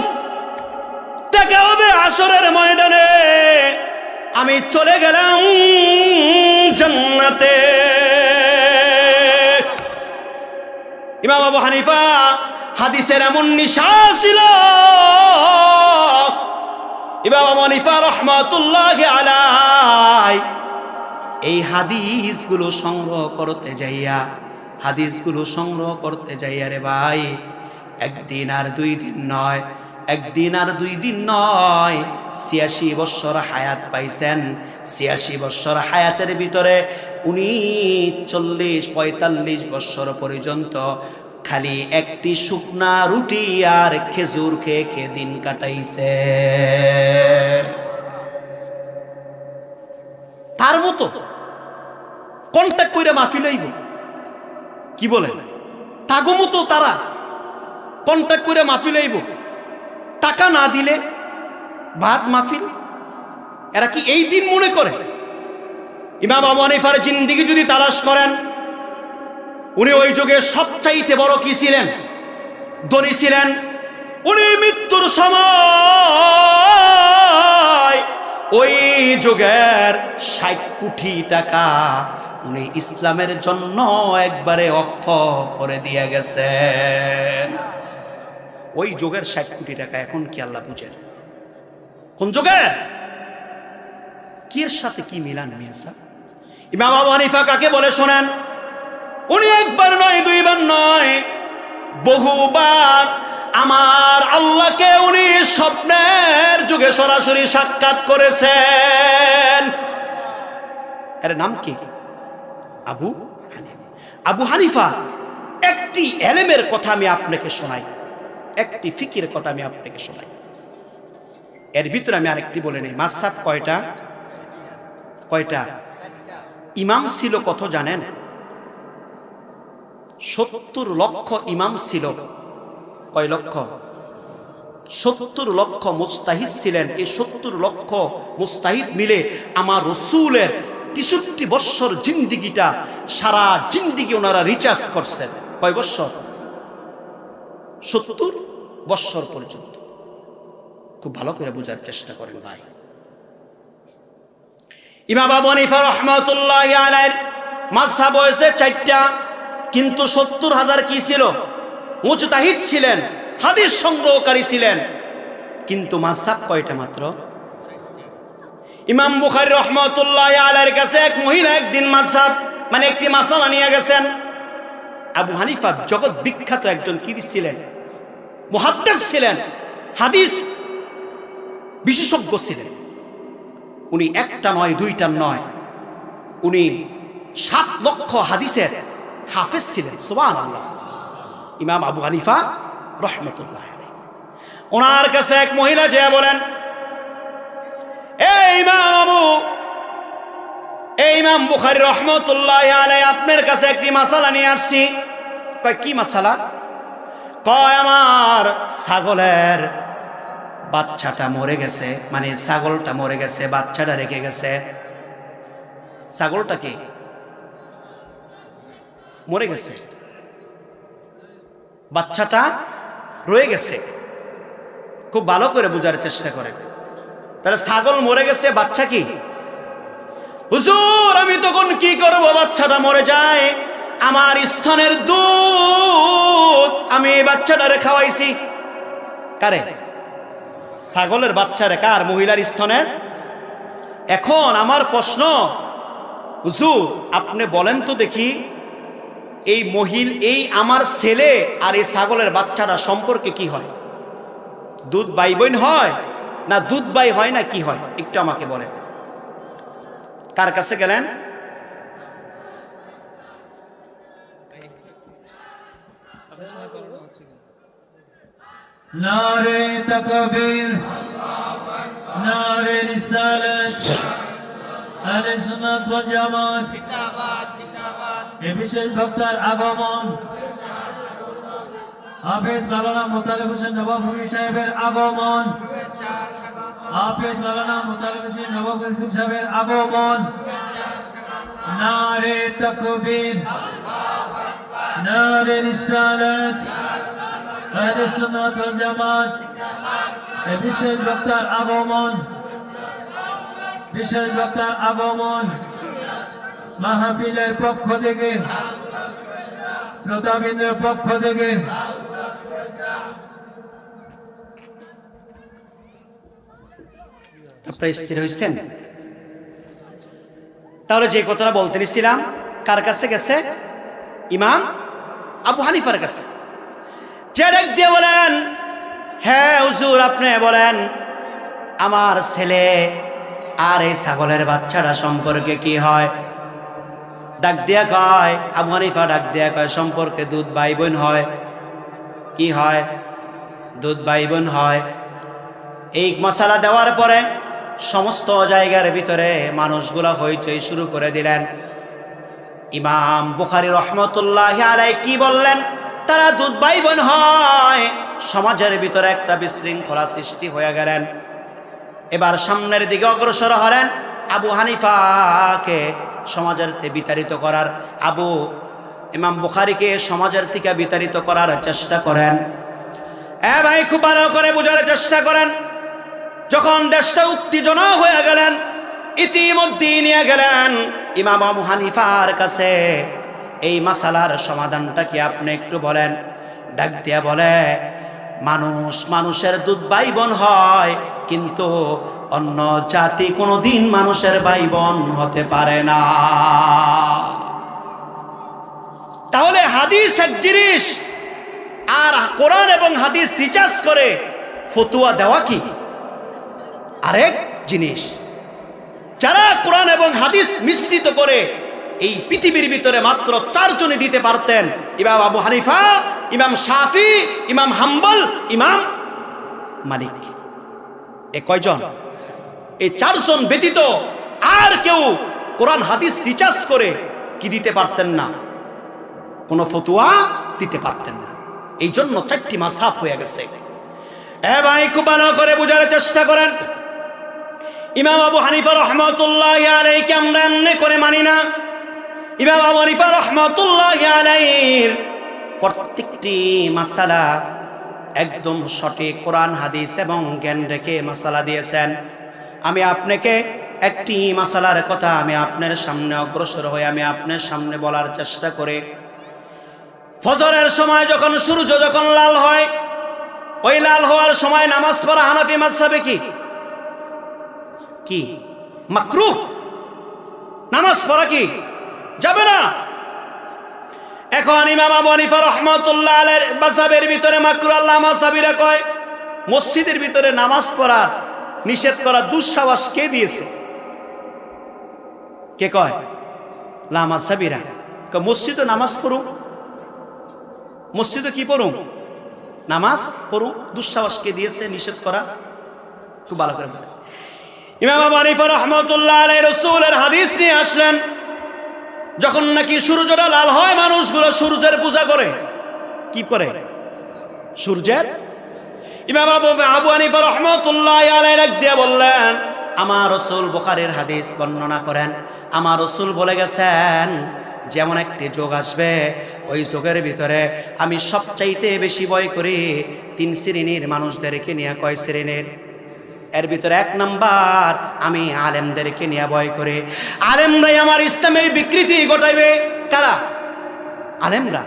A: দেখা হবে আসরের ময়দানে, আমি চলে গেলাম জান্নাতে। ইমাম আবু হানিফা হাদিসের এমন নিশা ছিল, ইমাম আবু হানিফা রাহমাতুল্লাহি আলাইহি এই হাদিসগুলো সংগ্রহ করতে যাইয়া রে ভাই, একদিন আর 2 দিন নয়, 2 দিন নয়, 86 বছর হায়াত পাইছেন। 86 বছর হায়াতের ভিতরে উনি 40-45 বছর পর্যন্ত খালি একটি শুকনা রুটি আর খেজুর খেয়ে খেয়ে দিন কাটাইছে। তার মতো কন্ট্যাক্ট কইরা মাহফিল হইব, কি বলেন? তাগো মতো তারা কন্ট্যাক্ট কইরা মাহফিল হইব, টাকা না দিলে ভাত মাহফিল। এরা কি এই দিন মনে করে? ইমাম আবু হানিফার জিন্দেগি যদি তালাশ করেন, উনি ওই যুগে সবচাইতে বড় কি ছিলেন? ধনী ছিলেন। উনি মৃত্যুর সময় ওই যুগের 60 কোটি টাকা উনি ইসলামের জন্য একবারে ওয়াকফ করে দিয়ে গেছেন। ওই যুগের 60 কোটি টাকা এখন কি আল্লাহ বুঝেন? কোন যুগে কি এর সাথে কি মিলান মিয়া সাহেব? ইমাম আবু হানিফা কাকে বলে শোনেন? উনি একবার নয়, 2 বার নয়, বহুবার আমার আল্লাহকে উনি স্বপ্নের যুগে সরাসরি সাক্ষাৎ করেছেন। এর নাম কি? আবু হানিফা। আবু হানিফা একটি এলেমের কথা আমি আপনাকে শোনাই, একটি ফিকির কথা আমি আপনাকে শোনাই। এর ভিতরে আমি আরেকটি বলে নেই। মাযহাব কয়টা? ইমাম ছিল কত জানেন? 70 লক্ষ ইমাম ছিল। কয় লক্ষ? 70 লক্ষ মুস্তাহিদ ছিলেন। এই 70 লক্ষ মুস্তাহিদ মিলে আমার রসুলের 63 বৎসর জিন্দিগিটা, সারা জিন্দিগি ওনারা রিচার্জ করছেন। কয় বৎসর? 70 বৎসর পর্যন্ত। খুব ভালো করে বোঝার চেষ্টা করেন ভাই। ইমাম আবু হানিফা রাহমাতুল্লাহি আলাইহির মাযহাব হয়েছে 4টা, কিন্তু 70,000 কি ছিল? মুজতাহিদ ছিলেন, হাদিস সংগ্রহকারী ছিলেন, কিন্তু মাযহাব কয়টা মাত্র? ইমাম বুখারী রাহমাতুল্লাহি আলাইহির কাছে এক মহিলা একদিন মাযহাব মানে একটি মাসালা নিয়ে গেছেন। আবু হানিফা জগৎ বিখ্যাত একজন কি ছিলেন? মুহাদ্দিস ছিলেন, হাদিস বিশেষজ্ঞ ছিলেন। উনি একটা নয়, দুইটা নয়, উনি 7 লক্ষ হাদিসের হাফেজ ছিলেন। সুবহানাল্লাহ। ইমাম আবু হানিফা রাহমাতুল্লাহি আলাইহি, ওনার কাছে এক মহিলা যে বলেন, এই ইমাম বুখারী রাহমাতুল্লাহি আলাইহি, আপনার কাছে একটি মাসালা নিয়ে আসছি। কয় কি মাসালা? কয় আমার ছাগলের বাচ্চাটা মরে গেছে, মানে ছাগলটা মরে গেছে, বাচ্চাটা রেখে গেছে। ছাগলটা কি মরে গেছে, বাচ্চাটা রয়ে গেছে। খুব ভালো করে বোঝার চেষ্টা করেন। তাহলে ছাগল মরে গেছে, বাচ্চা কি? হুজুর আমি তখন কি করব? বাচ্চাটা মরে যায়, আমার স্তনের দুধ আমি এই বাচ্চাটারে খাওয়াইছি। কারে? ছাগলের বাচ্চারে। কার? মহিলার স্তনের। এখন আমার প্রশ্ন, হুজুর আপনি বলেন তো দেখি, এই আমার ছেলে আর এই ছাগলের বাচ্চাটা সম্পর্কে কি হয়? দুধ ভাই বোন হয় না দুধ ভাই হয় না কি হয়? একটু আমাকে বলেন। কার কাছে গেলেন?
B: নারে তাকবীর, নারে রিসালাত, আহলে সুন্নাত ওয়াল জামাত জিন্দাবাদ জিন্দাবাদ। এই বিশেষ বক্তার আগমন, হাফেজ মাওলানা মুতালিব হোসেন নবাবপুরী সাহেবের আগমন, হাফেজ মাওলানা মুতালিব হোসেন নবাবপুরী সাহেবের আগমন। নারে তাকবীর, নারে রিসালাত, আহলে সুন্নাত ওয়াল জামাত। এই বিশেষ বক্তার আগমন, বিশেষ বক্তার আগমন মাহফিলের পক্ষ থেকে, শ্রোতাবৃন্দের পক্ষ থেকে
A: আপনারা স্থির হয়েছেন? তাহলে যে কথাটা বলতে নিছিলাম, কার কাছে গেছে? ইমাম আবু হানিফার কাছে। যে ডাক দিয়ে বলেন, হ্যাঁ হুজুর আপনি বলেন আমার ছেলে আর এই ছাগলের বাচ্চাটা সম্পর্কে কি হয়? ডাক দিয়া কয়, আবু হানিফা ডাক দিয়া কয়, সম্পর্কে দুধ ভাই বোন হয়। কি হয়? দুধ ভাই বোন হয়। এই মশালা দেওয়ার পরে সমস্ত জায়গার ভিতরে মানুষগুলা হইচই শুরু করে দিলেন। ইমাম বুখারী রাহমাতুল্লাহি আলাইহি কি বললেন? তারা দুধ ভাই বোন হয়। সমাজের ভিতরে একটা বিশৃঙ্খলা সৃষ্টি হয়ে গেলেন। এবার সামনের দিকে অগ্রসর হলেন আবু হানিফাকে সমাজের থেকে বিতাড়িত করার, ইমাম বুখারীকে সমাজের থেকে বিতাড়িত করার চেষ্টা করেন। ভাই খুব ভালো করে বোঝার চেষ্টা করেন। যখন দেশটা উত্তেজনা হয়ে গেলেন, ইতিমধ্যে নিয়ে গেলেন ইমাম আবু হানিফার কাছে। এই মাসালার সমাধানটা কি আপনি একটু বলেন? ডাক দিয়া বলে, মানুষের দুধ ভাই বোন হয়, কিন্তু অন্য জাতি কোনোদিন মানুষের ভাই বোন হতে পারে না। তাহলে হাদিস এক জিনিস, আর কোরআন এবং হাদিস রিচার্জ করে ফতুয়া দেওয়া কি আরেক জিনিস। যারা কোরআন এবং হাদিস মিশ্রিত করে এই পৃথিবীর ভিতরে মাত্র 4 জনই দিতে পারতেন, ইমাম আবু হানিফা, ইমাম শাফি, ইমাম হাম্বল, ইমাম মালিক। এ কয়জন? এই 4 জন ব্যতীত আর কেউ কোরআন হাদিস রিচার্জ করে কি দিতে পারতেন না? কোনো ফতুয়া দিতে পারতেন না। এই জন্য 4টি মাযহাব হয়ে গেছে। এ ভাই, খুব ভালো করে বোঝার চেষ্টা করেন। ইমাম আবু হানিফা রহমতুল্লাহি আলাইহিকে আমরা এমনি করে মানি না। ইমাম আবু হানিফা রহমতুল্লাহি আলাইহির প্রত্যেকটি মাসালা একদম সঠিক কোরআন হাদিস এবং জ্ঞান রেখে মাসালা দিয়েছেন। আমি আপনাকে একটি মাসালার কথা আমি আপনার সামনে অগ্রসর হয়ে আমি আপনার সামনে বলার চেষ্টা করি। ফজরের সময় যখন সূর্য যখন লাল হয়, ওই লাল হওয়ার সময় নামাজ পড়া হানাফি মাযহাবে কি মাকরুহ। নামাজ পড়া কি যাবে না। এখন ইমাম আবু হানিফা রাহমাতুল্লাহ আলাইহির মাযহাবের ভিতরে মাকরুহ, আল্লামা সাবিরা কয় মসজিদের ভিতরে নামাজ পড়ার নিষেধ করা দুঃসাহস কে দিয়েছে? কে কয়? লামা সাবিরা কয় মসজিদে নামাজ পড়ুন, মসজিদে কি পড়ুন? নামাজ পড়ুন। দুঃসাহস কে দিয়েছে নিষেধ করা? খুব ভালো করে বুঝেন। ইমাম আবু হানিফা রাহমাতুল্লাহ আলাইহি রাসূলের হাদিস নিয়ে আসলেন, যখন নাকি সূর্যটা লাল হয় মানুষগুলো সূর্যের পূজা করে। কি করে? সূর্যের। ইমাম আবু হানিফা রাহমাতুল্লাহ আলাইহি ডাক দিয়ে বললেন, আমার রাসূল বুখারীর হাদিস বর্ণনা করেন, আমার রাসূল বলে গেছেন যেমন একটি যোগ আসবে, ওই যোগের ভিতরে আমি সবচাইতে বেশি ভয় করি 3 শ্রেণীর মানুষদেরকে নিয়ে। কয় শ্রেণীর? এর ভিতরে 1 নাম্বার আমি আলেমদেরকে নিয়ে ভয় করি। আলেমরাই আমার ইসলামের বিকৃতি ঘটাইবে। কারা? আলেমরা।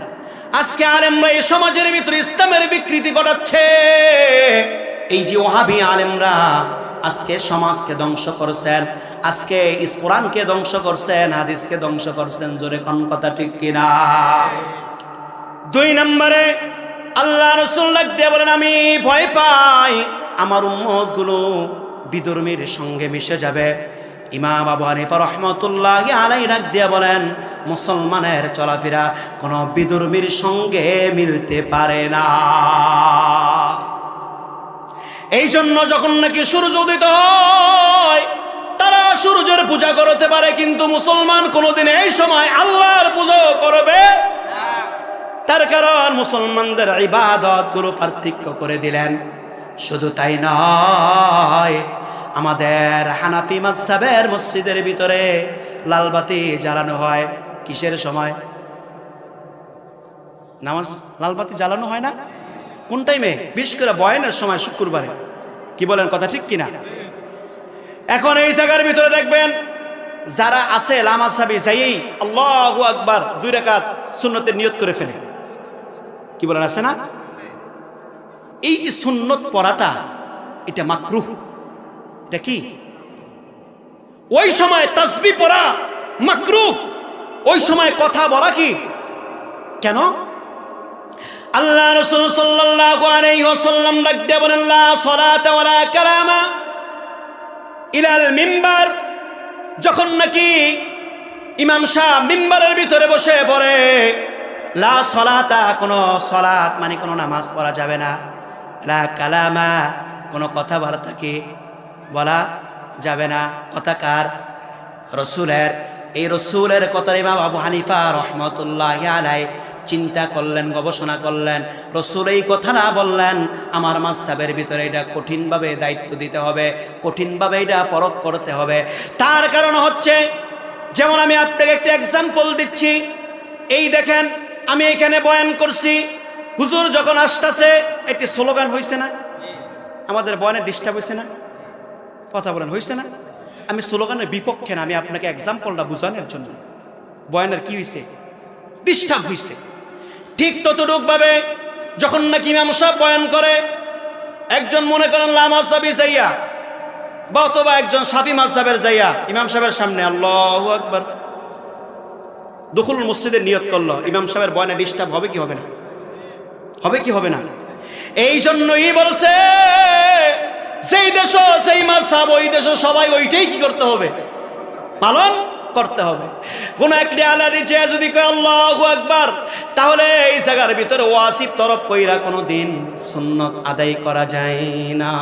A: আজকে আলেমরা এই সমাজের ভিতরে ইসলামের বিকৃতি ঘটাচ্ছে। এই যে ওয়াহাবি আলেমরা আজকে সমাজকে ধ্বংস করছেন, আজকে কোরআনকে ধ্বংস করছেন, হাদিসকে ধ্বংস করছেন। জোরে কোন কথা ঠিক কিনা? 2 নম্বরে আল্লাহ রাসূল ডাক দিয়ে বলেন, আমি ভয় পাই আমার উম্মতগুলো বিধর্মীর সঙ্গে মিশে যাবে। ইমাম আবু হানিফা রাহমাতুল্লাহি আলাইহি ডাক দিয়ে বলেন, মুসলমানের চলাফেরা কোনো বিধর্মীর সঙ্গে মিলতে পারে না। এই জন্য যখন নাকি সূর্য উদিত হয় তারা সূর্যের পূজা করতে পারে, কিন্তু মুসলমান কোনোদিন এই সময় আল্লাহর পূজা করবে। তার কারণ মুসলমানদের ইবাদত গুলো পার্থক্য করে দিলেন। শুধু তাই নয়, আমাদের হানাফি মাযহাবের মসজিদের ভিতরে লালবাতি জ্বালানো হয় কিসের সময়? নামাজ লালবাতি জ্বালানো হয় না? কোন টাইমে? বিশেষ করে বয়ানের সময়, শুক্রবারে। কি বলেন, কথা ঠিক কিনা? এখন এই জায়গার ভিতরে দেখবেন যারা আছে লামা সাবি যাই আল্লাহু আকবার 2 রাকাত সুন্নতের নিয়ত করে ফেলে। কি বলেন, আছে না? এই যে সুন্নত পড়াটা, এটা মাকরুহ। এটা কি? ওই সময় তাসবিহ পড়া মাকরুহ। ওই সময় কথা বলা কি? কেন? আল্লাহ রাসূল সাল্লাল্লাহু আলাইহি ওয়াসাল্লাম ডাক দিয়ে বলেন, লা সালাতা ওয়ালা কালামা ইলাল মিম্বার। যখন নাকি ইমাম সাহেব মিম্বারের ভিতরে বসে পড়ে, লা সালাতা, কোনো সালাত মানে কোনো নামাজ পড়া যাবে না। লা কালামা, কোনো কথাবার্তা কি বলা যাবে না। কথা কার? রসুলের। এই রসুলের কথা ইমাম আবু হানিফা রাহমাতুল্লাহি আলাইহি চিন্তা করলেন, গবেষণা করলেন। রসুল এই কথা না বললেন, আমার মাযহাবের ভিতরে এটা কঠিনভাবে দায়িত্ব দিতে হবে, কঠিনভাবে এটা পরখ করতে হবে। তার কারণ হচ্ছে, যেমন আমি আপনাকে একটা এক্সাম্পল দিচ্ছি। এই দেখেন, আমি এখানে বয়ান করছি, হুজুর যখন আসতেছে একটি স্লোগান হয়েছে না? আমাদের বয়ানে ডিস্টার্ব হয়েছে না? কথা বলেন, হয়েছে না? আমি স্লোগানের বিপক্ষে না, আমি আপনাকে এক্সাম্পলটা বোঝানোর জন্য। বয়ানের কি হয়েছে? ডিস্টার্ব হয়েছে। ঠিক ততটুকভাবে যখন নাকি ইমাম সাহেব বয়ান করে, একজন মনে করেন লামা সাবি যাইয়া বা অথবা একজন শাফি মাযহাবের যাইয়া ইমাম সাহেবের সামনে আল্লাহু আকবার দুখুল মসজিদের নিয়ত করলো, ইমাম সাহেবের বয়ানে ডিস্টার্ব হবে কি হবে না? হবে কি হবে না? এই জন্যই বলছে যেই দেশ যেই মাযহাব ওই দেশ সবাই ওইটাই কি করতে হবে? পালন করতে হবে। কোন একটি আলাদি চেয়ে যদি কয় আল্লাহু আকবার, তাহলে এই জায়গার ভিতরে ওয়াজিব তরফ কইরা কোনোদিন সুন্নত আদায় করা যায় না।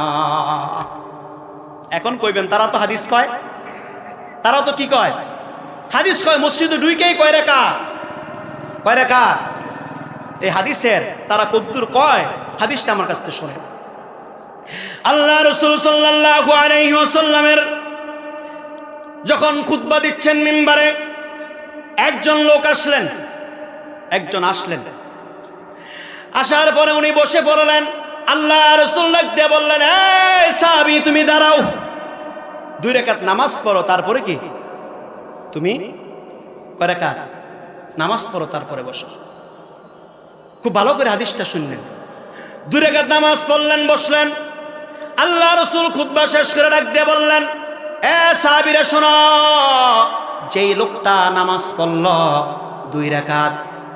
A: এখন কইবেন তারা তো হাদিস কয়, তারা তো কি কয়? হাদিস কয়। মসজিদে ঢুইকেই কয় রাকাত, কয় রাকাত। এই হাদিসের তারা কদ্দুর কয়, হাদিসটা আমার কাছ থেকে শোনেন। আল্লাহ রাসূল সাল্লাল্লাহু আলাইহি ওয়াসাল্লামের যখন খুতবা দিচ্ছেন মিম্বারে, একজন আসলেন। আসার পরে উনি বসে পড়লেন। আল্লাহ রাসূল ডাক দিয়ে বললেন, এই সাহাবী, তুমি দাঁড়াও, 2 রাকাত নামাজ পড়ো, তারপরে কি তুমি কয় রাকাত নামাজ পড়ো, তারপরে বসো। খুব ভালো করে হাদিসটা শুনলেন। 2 রাকাত নামাজ পড়লেন, বসলেন। আল্লাহ রাসূল খুতবা শেষ করে ডাক দিয়ে বললেন, এ সাহাবীরা শোনো, যেই লোকটা নামাজ পড়ল 2 রাকাত,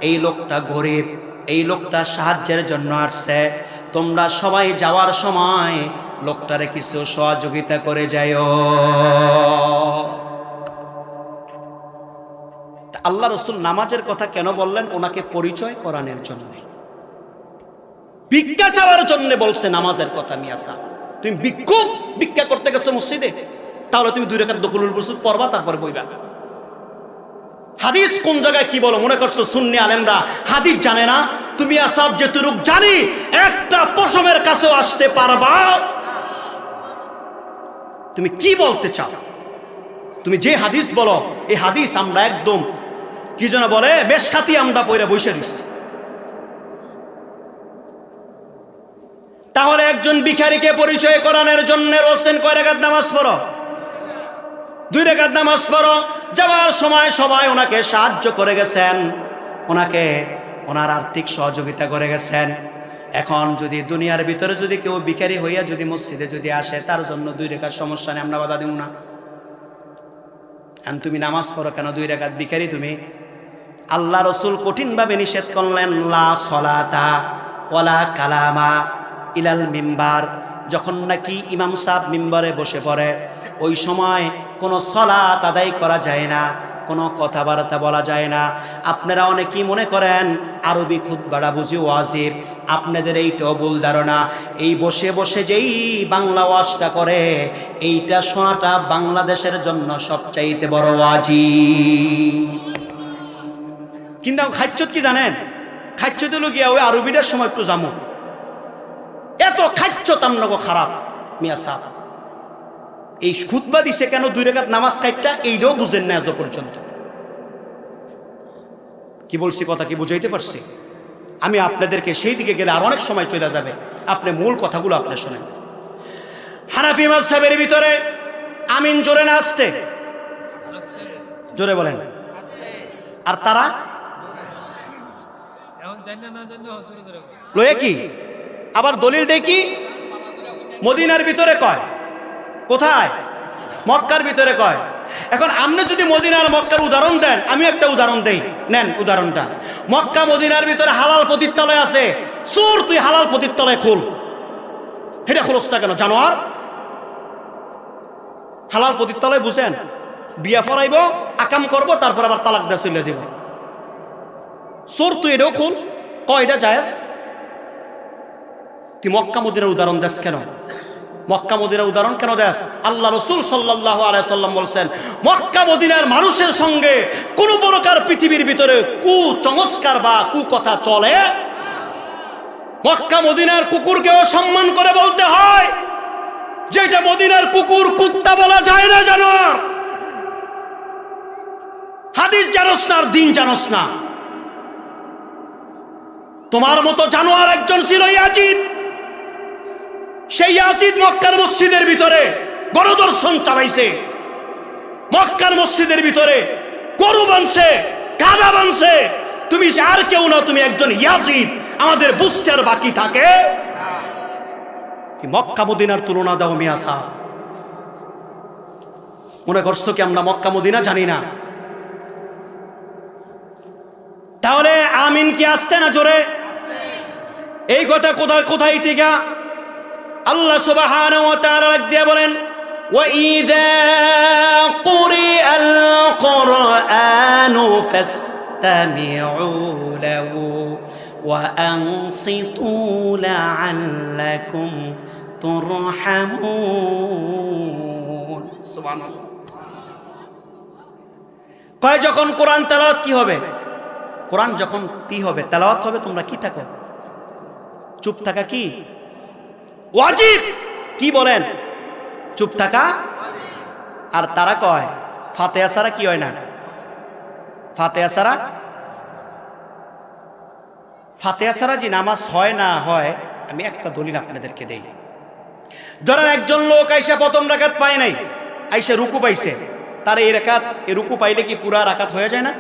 A: এই লোকটা গরিব, এই লোকটা সাহায্যের জন্য আসছে। তোমরা সবাই যাওয়ার সময় লোকটারে কিছু সহযোগিতা করে যাইও। আল্লাহ রাসূল নামাজের কথা কেন বললেন? ওনাকে পরিচয় করানোর জন্য, ভিক্ষা চাওয়ার জন্য বলছে নামাজের কথা। মিয়া সাহেব, তুমি ভিক্ষা করতে গেছো মসজিদে, তাহলে তুমি 2 রাকাত দখলুল বুসুদ পড়বা, তারপরে বইবা। হাদিস কোন জায়গায় কি বলো মনে করছো? সুন্নি আলেমরা হাদিস জানে না? তুমি আসাব যেতুরুক জানি, একটা পশমের কাছেও আসতে পারবা? তুমি কি বলতে চাও? তুমি যে হাদিস বলো, এই হাদিস আমরা একদম কি যেন বলে, মেশকাতি আমরা পয়রা বসে দিছি। তাহলে একজন ভিখারিকে পরিচয় করানোর জন্য বলছেন কয় রাকাত নামাজ পড়ো? 2 রাকাত নামাজ পড়ো। যাওয়ার সময় সবাই ওনাকে সাহায্য করে গেছেন, ওনার আর্থিক সহযোগিতা করে গেছেন। এখন যদি দুনিয়ার ভিতরে যদি কেউ ভিখারি হইয়া যদি মসজিদে যদি আসে, তার জন্য 2 রাকাত সমস্যা নেই, আমরা বাধা দেব না। তুমি নামাজ পড়ো কেন 2 রাকাত? ভিখারি তুমি। আল্লাহ রাসূল কঠিনভাবে নিষেধ করলেন, লা সলাতা ওয়ালা কালামা ইলাল মিম্বার। যখন নাকি ইমাম সাহেব মিম্বারে বসে পড়ে, ওই সময় কোনো সলাত আদায় করা যায় না, কোনো কথাবার্তা বলা যায় না। আপনারা অনেকেই মনে করেন আরবি খুতবাটা বুঝি ওয়াজিব। আপনাদের এইটাও ভুল ধারণা। এই বসে বসে যেই বাংলা ওয়াজটা করে, এইটা শোনাটা বাংলাদেশের জন্য সবচাইতে বড় ওয়াজিব। কিন্তু খাচ্ছত কি জানেন? খাচ্ছত হলো গিয়া ওই আরবিটার সময় একটু জামু, এত খাচ্ছত আমনগো খারাপ। মিয়া সাহেব এই খুতবা দিছে কেন 2 রাকাত নামাজ খাইটা, এইটাও বুঝেন না আজ পর্যন্ত। কি বলছি, কথা কি বুঝাইতে পারছি? আমি আপনাদেরকে সেই দিকে গেলে আর অনেক সময় চলে যাবে। আপনি মূল কথাগুলো আপনি শোনেন। হানাফি মাযহাবের ভিতরে আমিন জোরে না আসতে? জোরে বলেন। আর তারা লয়ে কি আবার দলিল দেখি মদিনার ভিতরে কয়, কোথায়? মক্কার ভিতরে কয়। এখন আপনি যদি মদিনার মক্কার উদাহরণ দেন, আমি একটা উদাহরণ দেই, নেন উদাহরণটা। মক্কা মদিনার ভিতরে হালাল পতিতালয় আছে। চোর, তুই হালাল পতিতালয় খুল। এটা খরচ না কেন? জানোয়ার। হালাল পতিতালয় বুঝেন? বিয়া ফরাইব, আকাম করব, তারপর আবার তালাক দিয়ে চলে যাব। চোর, তুই এটাও খুল। কয় এটা জায়েজ? তুই মক্কা মদিনার উদাহরণ দেস কেন? মক্কা মদিনার উদাহরণ কেন দেস? আল্লাহ রাসূল সাল্লাল্লাহু আলাইহি ওয়াসাল্লাম বলছেন, মক্কা মদিনার মানুষের সঙ্গে কোন প্রকার পৃথিবীর ভিতরে কুচমৎকার বা কুকথা চলে। মক্কা মদিনার কুকুরকেও সম্মান করে বলতে হয়, যেটা মদিনার কুকুর কুত্তা বলা যায় না। জানোয়ার। হাদিস জানোস না, আর দিন জানোস না। তোমার মতো জানোয়ার একজন ছিল ইয়াজিদ। সেই ইয়াজিদ মক্কার মসজিদের ভিতরে গণদর্শন চালাইছে। মক্কার মসজিদের ভিতরে গরু বানছে, কাদা বানছে। তুমি আর কেউ না, তুমি একজন ইয়াজিদ। আমাদের বুঝতে আর বাকি থাকে? মক্কা মদিনার তুলনা দাও মিয়া সাহেব। মনে করছো কি আমরা মক্কা মদিনা জানি না? তাহলে আমিন কি আসতে না জোরে? এই কথা কোথায় থেকে? আল্লাহ সুবহানাহু ওয়া তাআলা দিয়ে বলেন, وَإِذَا قُرِئَ الْقُرْآنُ فَاسْتَمِعُوا لَهُ وَأَنصِتُوا لَعَلَّكُمْ تُرْحَمُونَ। সুবহানাল্লাহ। কয় যখন কোরআন তেলাওয়াত কি হবে? কোরআন যখন কি হবে? তেলাওয়াত হবে। তোমরা কি থাকো? চুপ থাকা কি ওয়াজিব? কি বলেন? চুপ থাকা। আর তারা কয় ফাতিহা ছাড়া কি হয় না? ফাতিহা ছাড়া যে নামাজ হয় না হয়, আমি একটা দলিল আপনাদেরকে দেই। ধরেন একজন লোক আইসা প্রথম রাকাত পায় নাই, আইসা রুকু পাইছে, তার এই রুকু পাইলে কি পুরা রাকাত হয়ে যায় না?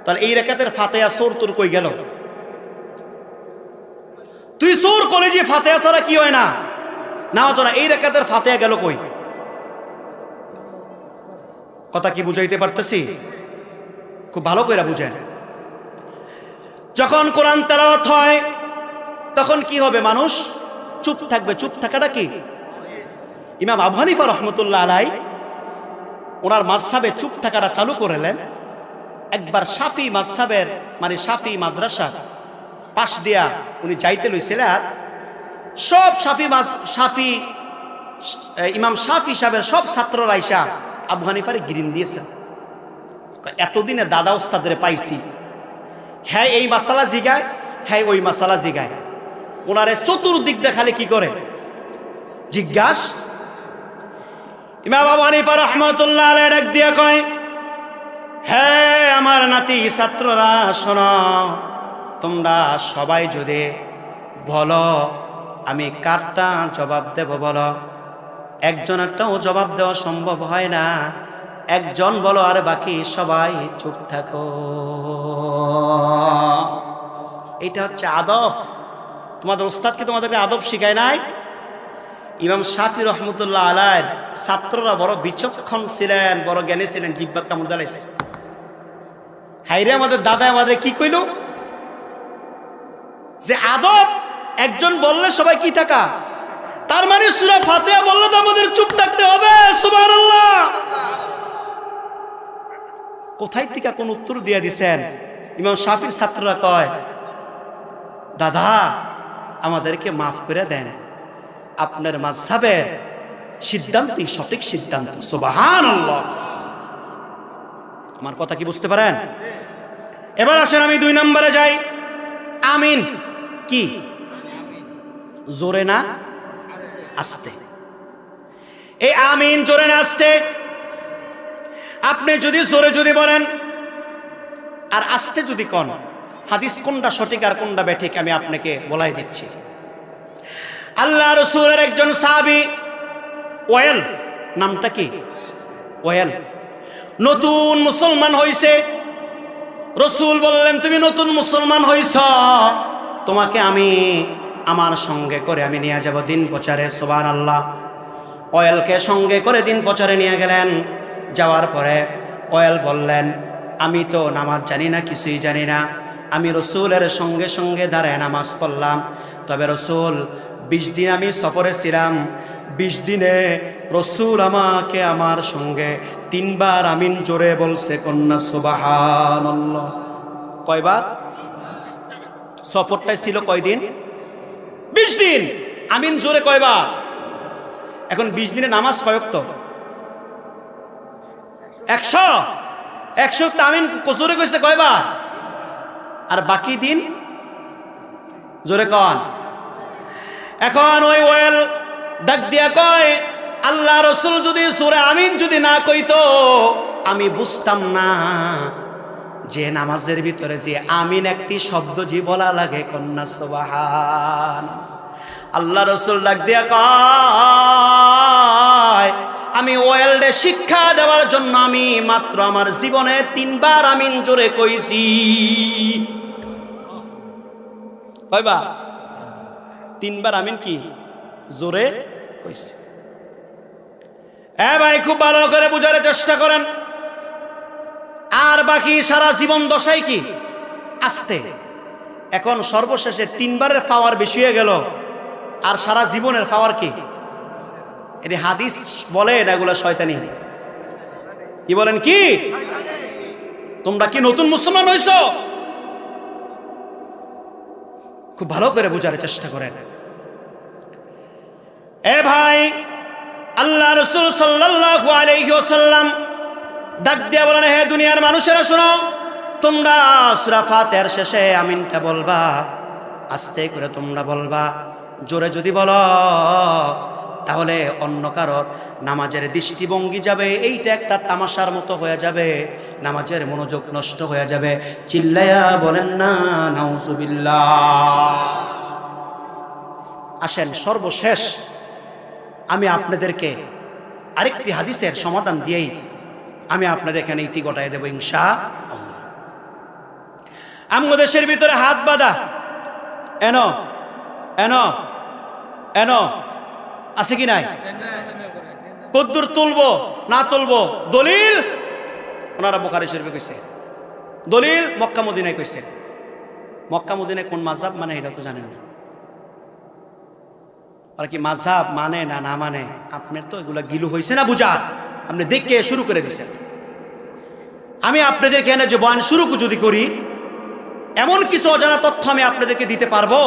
A: তাহলে এই রাকাতের ফাতিহা সুর তোর কই গেল? তুই সুর করে যে ফাতিহা ছাড়া কি হয় না? নামাজ না, এই রাকাতের ফাতিহা গেল কই? কথা কি বুঝাইতে পারতেছি? খুব ভালো করে বুঝেন। যখন কোরআন তেলাওয়াত হয় তখন কি হবে? মানুষ চুপ থাকবে। চুপ থাকাটা কি? ইমাম আবু হানিফা রহমতুল্লাহ আলাই ওনার মাযহাবে চুপ থাকাটা চালু করলেন। একবার শাফি মাযহাবের মানে শাফি মাদ্রাসা পাশ দিয়া উনি যাইতে লইছিলেন, আর সব ইমাম শাফি সাহেবের সব ছাত্ররা আইসা আবু হানিফারে গিরিন দিয়েছেন। এতদিনে দাদা ওস্তাদের পাইছি, হ্যাঁ এই মাসালা জিগায়, হ্যাঁ ওই মাসালা জিগায়। ওনারে চতুর্দিকটা খালি কি করে জিজ্ঞাস। ইমাম আবু হানিফা রাহমাতুল্লাহ আলাইহি ডাক দিয়া কয়, হ্যাঁ আমার নাতি ছাত্ররা শোনো, তোমরা সবাই যদি বলো আমি কারটা জবাব দেব বলো। একজনেরটাও জবাব দেওয়া সম্ভব হয় না। একজন বলো আর বাকি সবাই চুপ থাকো। এটা হচ্ছে আদব। তোমাদের ওস্তাদ কি তোমাদেরকে আদব শিখায় নাই? ইমাম শাফি রহমতুল্লাহ আলাইহির ছাত্ররা বড় বিচক্ষণ ছিলেন, বড় জ্ঞানী ছিলেন। জিব্বা কামড় দালাইছে। হাইরে আমাদের দাদা আমাদের কি কইল যে আদব একজন বললে সবাই কি থাকা, তার মানে সূরা ফাতিহা বললে তো আমাদের চুপ থাকতে হবে। সুবহানাল্লাহ। কোথায় থেকে কোন উত্তর দিয়ে দিছেন? ইমাম শাফির ছাত্ররা কয়, দাদা আমাদেরকে মাফ করে দেন, আপনার মাযহাবের সিদ্ধান্তই সঠিক সিদ্ধান্ত। সুবহানাল্লাহ। আমার কথা কি বুঝতে পারেন? এবার আসেন আমি 2 নম্বরে যাই। আমিন কি? জোরে না আস্তে? এই আমিন জোরে না আস্তে? আপনি যদি জোরে যদি বলেন আর আস্তে যদি কোন, হাদিস কোনটা সঠিক আর কোনটা বেঠিক আমি আপনাকে বলাই দিচ্ছি। আল্লাহ রাসূলের একজন সাহাবী ওয়াইল, নামটা কি? ওয়াইল নতুন মুসলমান হইছে। রাসূল বললেন, তুমি নতুন মুসলমান হইছ, তোমাকে আমি আমার সঙ্গে করে আমি নিয়ে যাব দিন প্রচারে। সুবহানাল্লাহ। ওয়াইলকে সঙ্গে করে দিন প্রচারে নিয়ে গেলেন। যাওয়ার পরে ওয়াইল বললেন, আমি তো নামাজ জানি না, কিছুই জানি না। আমি রাসূলের সঙ্গে সঙ্গে দাঁড়ায় নামাজ পড়লাম। তবে রাসূল 20 দিন আমি সফরে ছিলাম। 20 দিনে রাসূল আমাকে আমার সঙ্গে 3 বার আমিন জোরে বলছে। কন্যা সুবহানাল্লাহ। কয়বার? সফরটাই ছিল কয়দিন? 20 দিন। আমিন জোরে কয়বার? এখন 20 দিনে নামাজ কয়ক্ত? 100 আমিন জোরে কইছে কয়বার? আর বাকি দিন জোরে কন। এখন ওই ওয়েল ডাক দিয়া কয়, আল্লাহ রাসূল যদি সূরা আমিন যদি না কইতো আমি বুঝতাম না যে নামাজের ভিতরে যে আমিন একটি শব্দ জি বলা লাগে। কন্যা সুবহান। আল্লাহ রাসূল ডাক দিয়া কয়, আমি ওয়েলডে শিক্ষা দেওয়ার জন্য আমি মাত্র আমার জীবনে 3 বার আমিন জোরে কইছি। কয়বার? 3 বার আমিন কি জোরে কইছি। ভাই খুব ভালো করে বুঝার চেষ্টা করেন। আর বাকি সারা জীবন দশাই কি আস্তে। এখন সর্বশেষে 3 বারের পাওয়ার বেশি হয়ে গেল, আর সারা জীবনের পাওয়ার কি? এটি হাদিস বলেন, এগুলো শয়তানি। কি বলেন? কি তোমরা কি নতুন মুসলমান হইছ? খুব ভালো করে বুঝার চেষ্টা করেন। ভাই আল্লাহ রাসূল সাল্লাল্লাহু আলাইহি ওয়াসাল্লাম ডাক দিয়া বলেন, হে দুনিয়ার মানুষেরা শোনো, তোমরা সূরা ফাতিহার শেষে আমিনটা বলবা, আস্তে করে তোমরা বলবা। জোরে যদি বলো তাহলে অন্য কারোর নামাজের দৃষ্টিভঙ্গি যাবে, এইটা একটা তামাশার মতো হয়ে যাবে, নামাজের মনোযোগ নষ্ট হয়ে যাবে। চিল্লায়া বলেন না নাউজুবিল্লাহ। আসেন সর্বশেষ আমি আপনাদেরকে আরেকটি হাদিসের সমাধান দিয়েই আমি আপনাদের এখানে ইতি ঘটায় দেব ইনশাআল্লাহ। আমগো দেশের ভিতরে হাত বাঁধা এনো এনো এনো আছে কি নাই? কদ্দুর তুলবো না তুলবো দলিল ওনারা বুখারী শরীফে কইছে, দলিল মক্কা মদিনায় কইছে। মক্কা মদিনায় কোন মাযহাব মানে এটা তো জানেন না। আর কি মাযহাব মানে না না মানে আপনার তো এগুলা গিলু হয়েছে না বুঝার, আপনি দেখে শুরু করে দিছেন। আমি আপনাদের এখানে যে বয়ান শুরু যদি করি, এমন কিছু অজানা তথ্য আমি আপনাদেরকে দিতে পারবো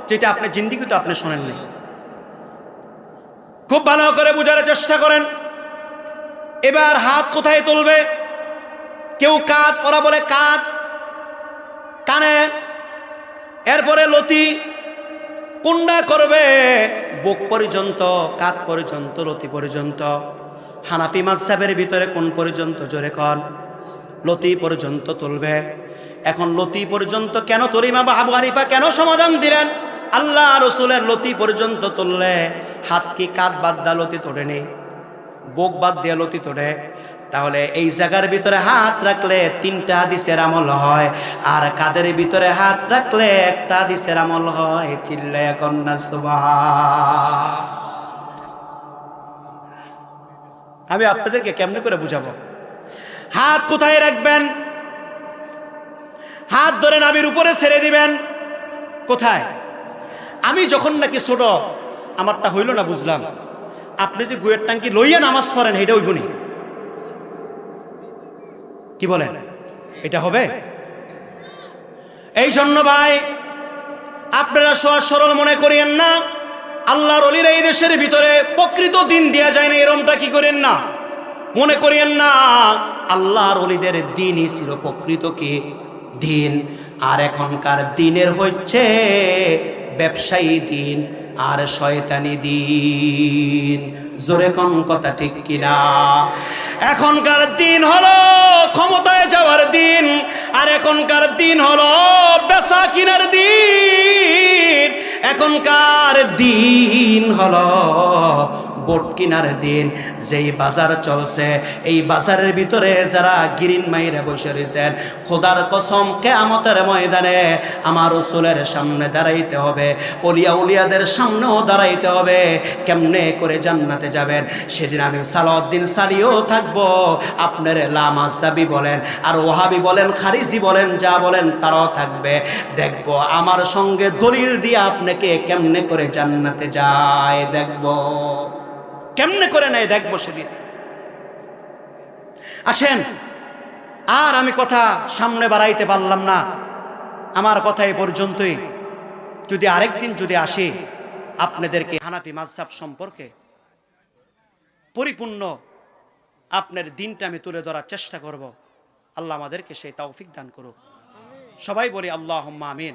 A: যেটা আপনি জিন্দিগিতে আপনি শোনেন নাই। খুব ভালো করে বোঝার চেষ্টা করেন। এবার হাত কোথায় তুলবে? কেউ কাঁধ, ওরা বলে কাঁধ, কানে, এরপরে লতি, কুন্ডা করবে বুক পর্যন্ত, কাঁধ পর্যন্ত, লতি পর্যন্ত। হানাফি মাযহাবের ভিতরে কোন পর্যন্ত? জোরে কর। লতি পর্যন্ত তুলবে। এখন লতি পর্যন্ত কেন তোর ইমাম আবু হানিফা কেন সমাধান দিলেন? আল্লাহ রসুলের লতি পর্যন্ত তুললে হাত কি কাঁধ বাদ দা লতি তোড়ে নেই, বুক বাদ দিয়ে লতি তোড়ে? তাহলে এই জায়গার ভিতরে হাত রাখলে 3টা হাদিসের আমল হয়, আর কাঁধের ভিতরে হাত রাখলে 1টা হাদিসের আমল হয়। চিল্লায়া কন্যা সুবহান। আমি আপনাদেরকে কেমনে করে বুঝাবো? হাত কোথায় রাখবেন? হাত ধরে নাভির উপরে ছেড়ে দিবেন। কোথায়? আমি যখন নাকি ছোট, আমারটা হইল না বুঝলাম, আপনি যে গুয়ের টাঙ্কি লইয়া নামাজ পড়েন এটা হইব নি? কি বলেন? এটা হবে? এই জন্য ভাই আপনারা সহজ সরল মনে করিয়েন না। আল্লাহর ওলিরা এই দেশের ভিতরে প্রকৃত দিন দেয়া যায় না, এরমটা কি করেন না, মনে করিয়েন না। আল্লাহর ওলিদের দিনই ছিল প্রকৃত কি দিন, আর এখনকার দিনের হচ্ছে ব্যবসায়ী দিন আর শয়তানি দিন। জোরে কোন কথা ঠিক কিনা? এখনকার দিন হলো ক্ষমতায় যাওয়ার দিন, আর এখনকার দিন হলো বেচা কিনার দিন। এখনকার দিন হলো ভোট কিনার দিন। যেই বাজার চলছে, এই বাজারের ভিতরে যারা গিরিন মাইরে বসে রয়েছেন, খোদার কসম কিয়ামতের ময়দানে আমার রাসূলের সামনে দাঁড়াইতে হবে, ওলিয়া উলিয়াদের সামনেও দাঁড়াইতে হবে। কেমনে করে জান্নাতে যাবেন? সেদিন আমি সালাউদ্দিন সালিও থাকবো, আপনার লামাজাবি বলেন আর ওহাবি বলেন, খারিজি বলেন, যা বলেন তারাও থাকবে। দেখবো আমার সঙ্গে দলিল দিয়ে আপনাকে কেমনে করে জান্নাতে যায় দেখবো, কেমনে করে নেয় দেখবো সেদিন। আসেন, আর আমি কথা সামনে বাড়াইতে পারলাম না, আমার কথা এই পর্যন্তই। যদি আরেকদিন যদি আসি, আপনাদেরকে হানাফি মাযহাব সম্পর্কে পরিপূর্ণ আপনার দিনটা আমি তুলে ধরার চেষ্টা করব। আল্লাহ আমাদেরকে সেই তৌফিক দান করুক। সবাই বলি আল্লাহুম্মা আমিন।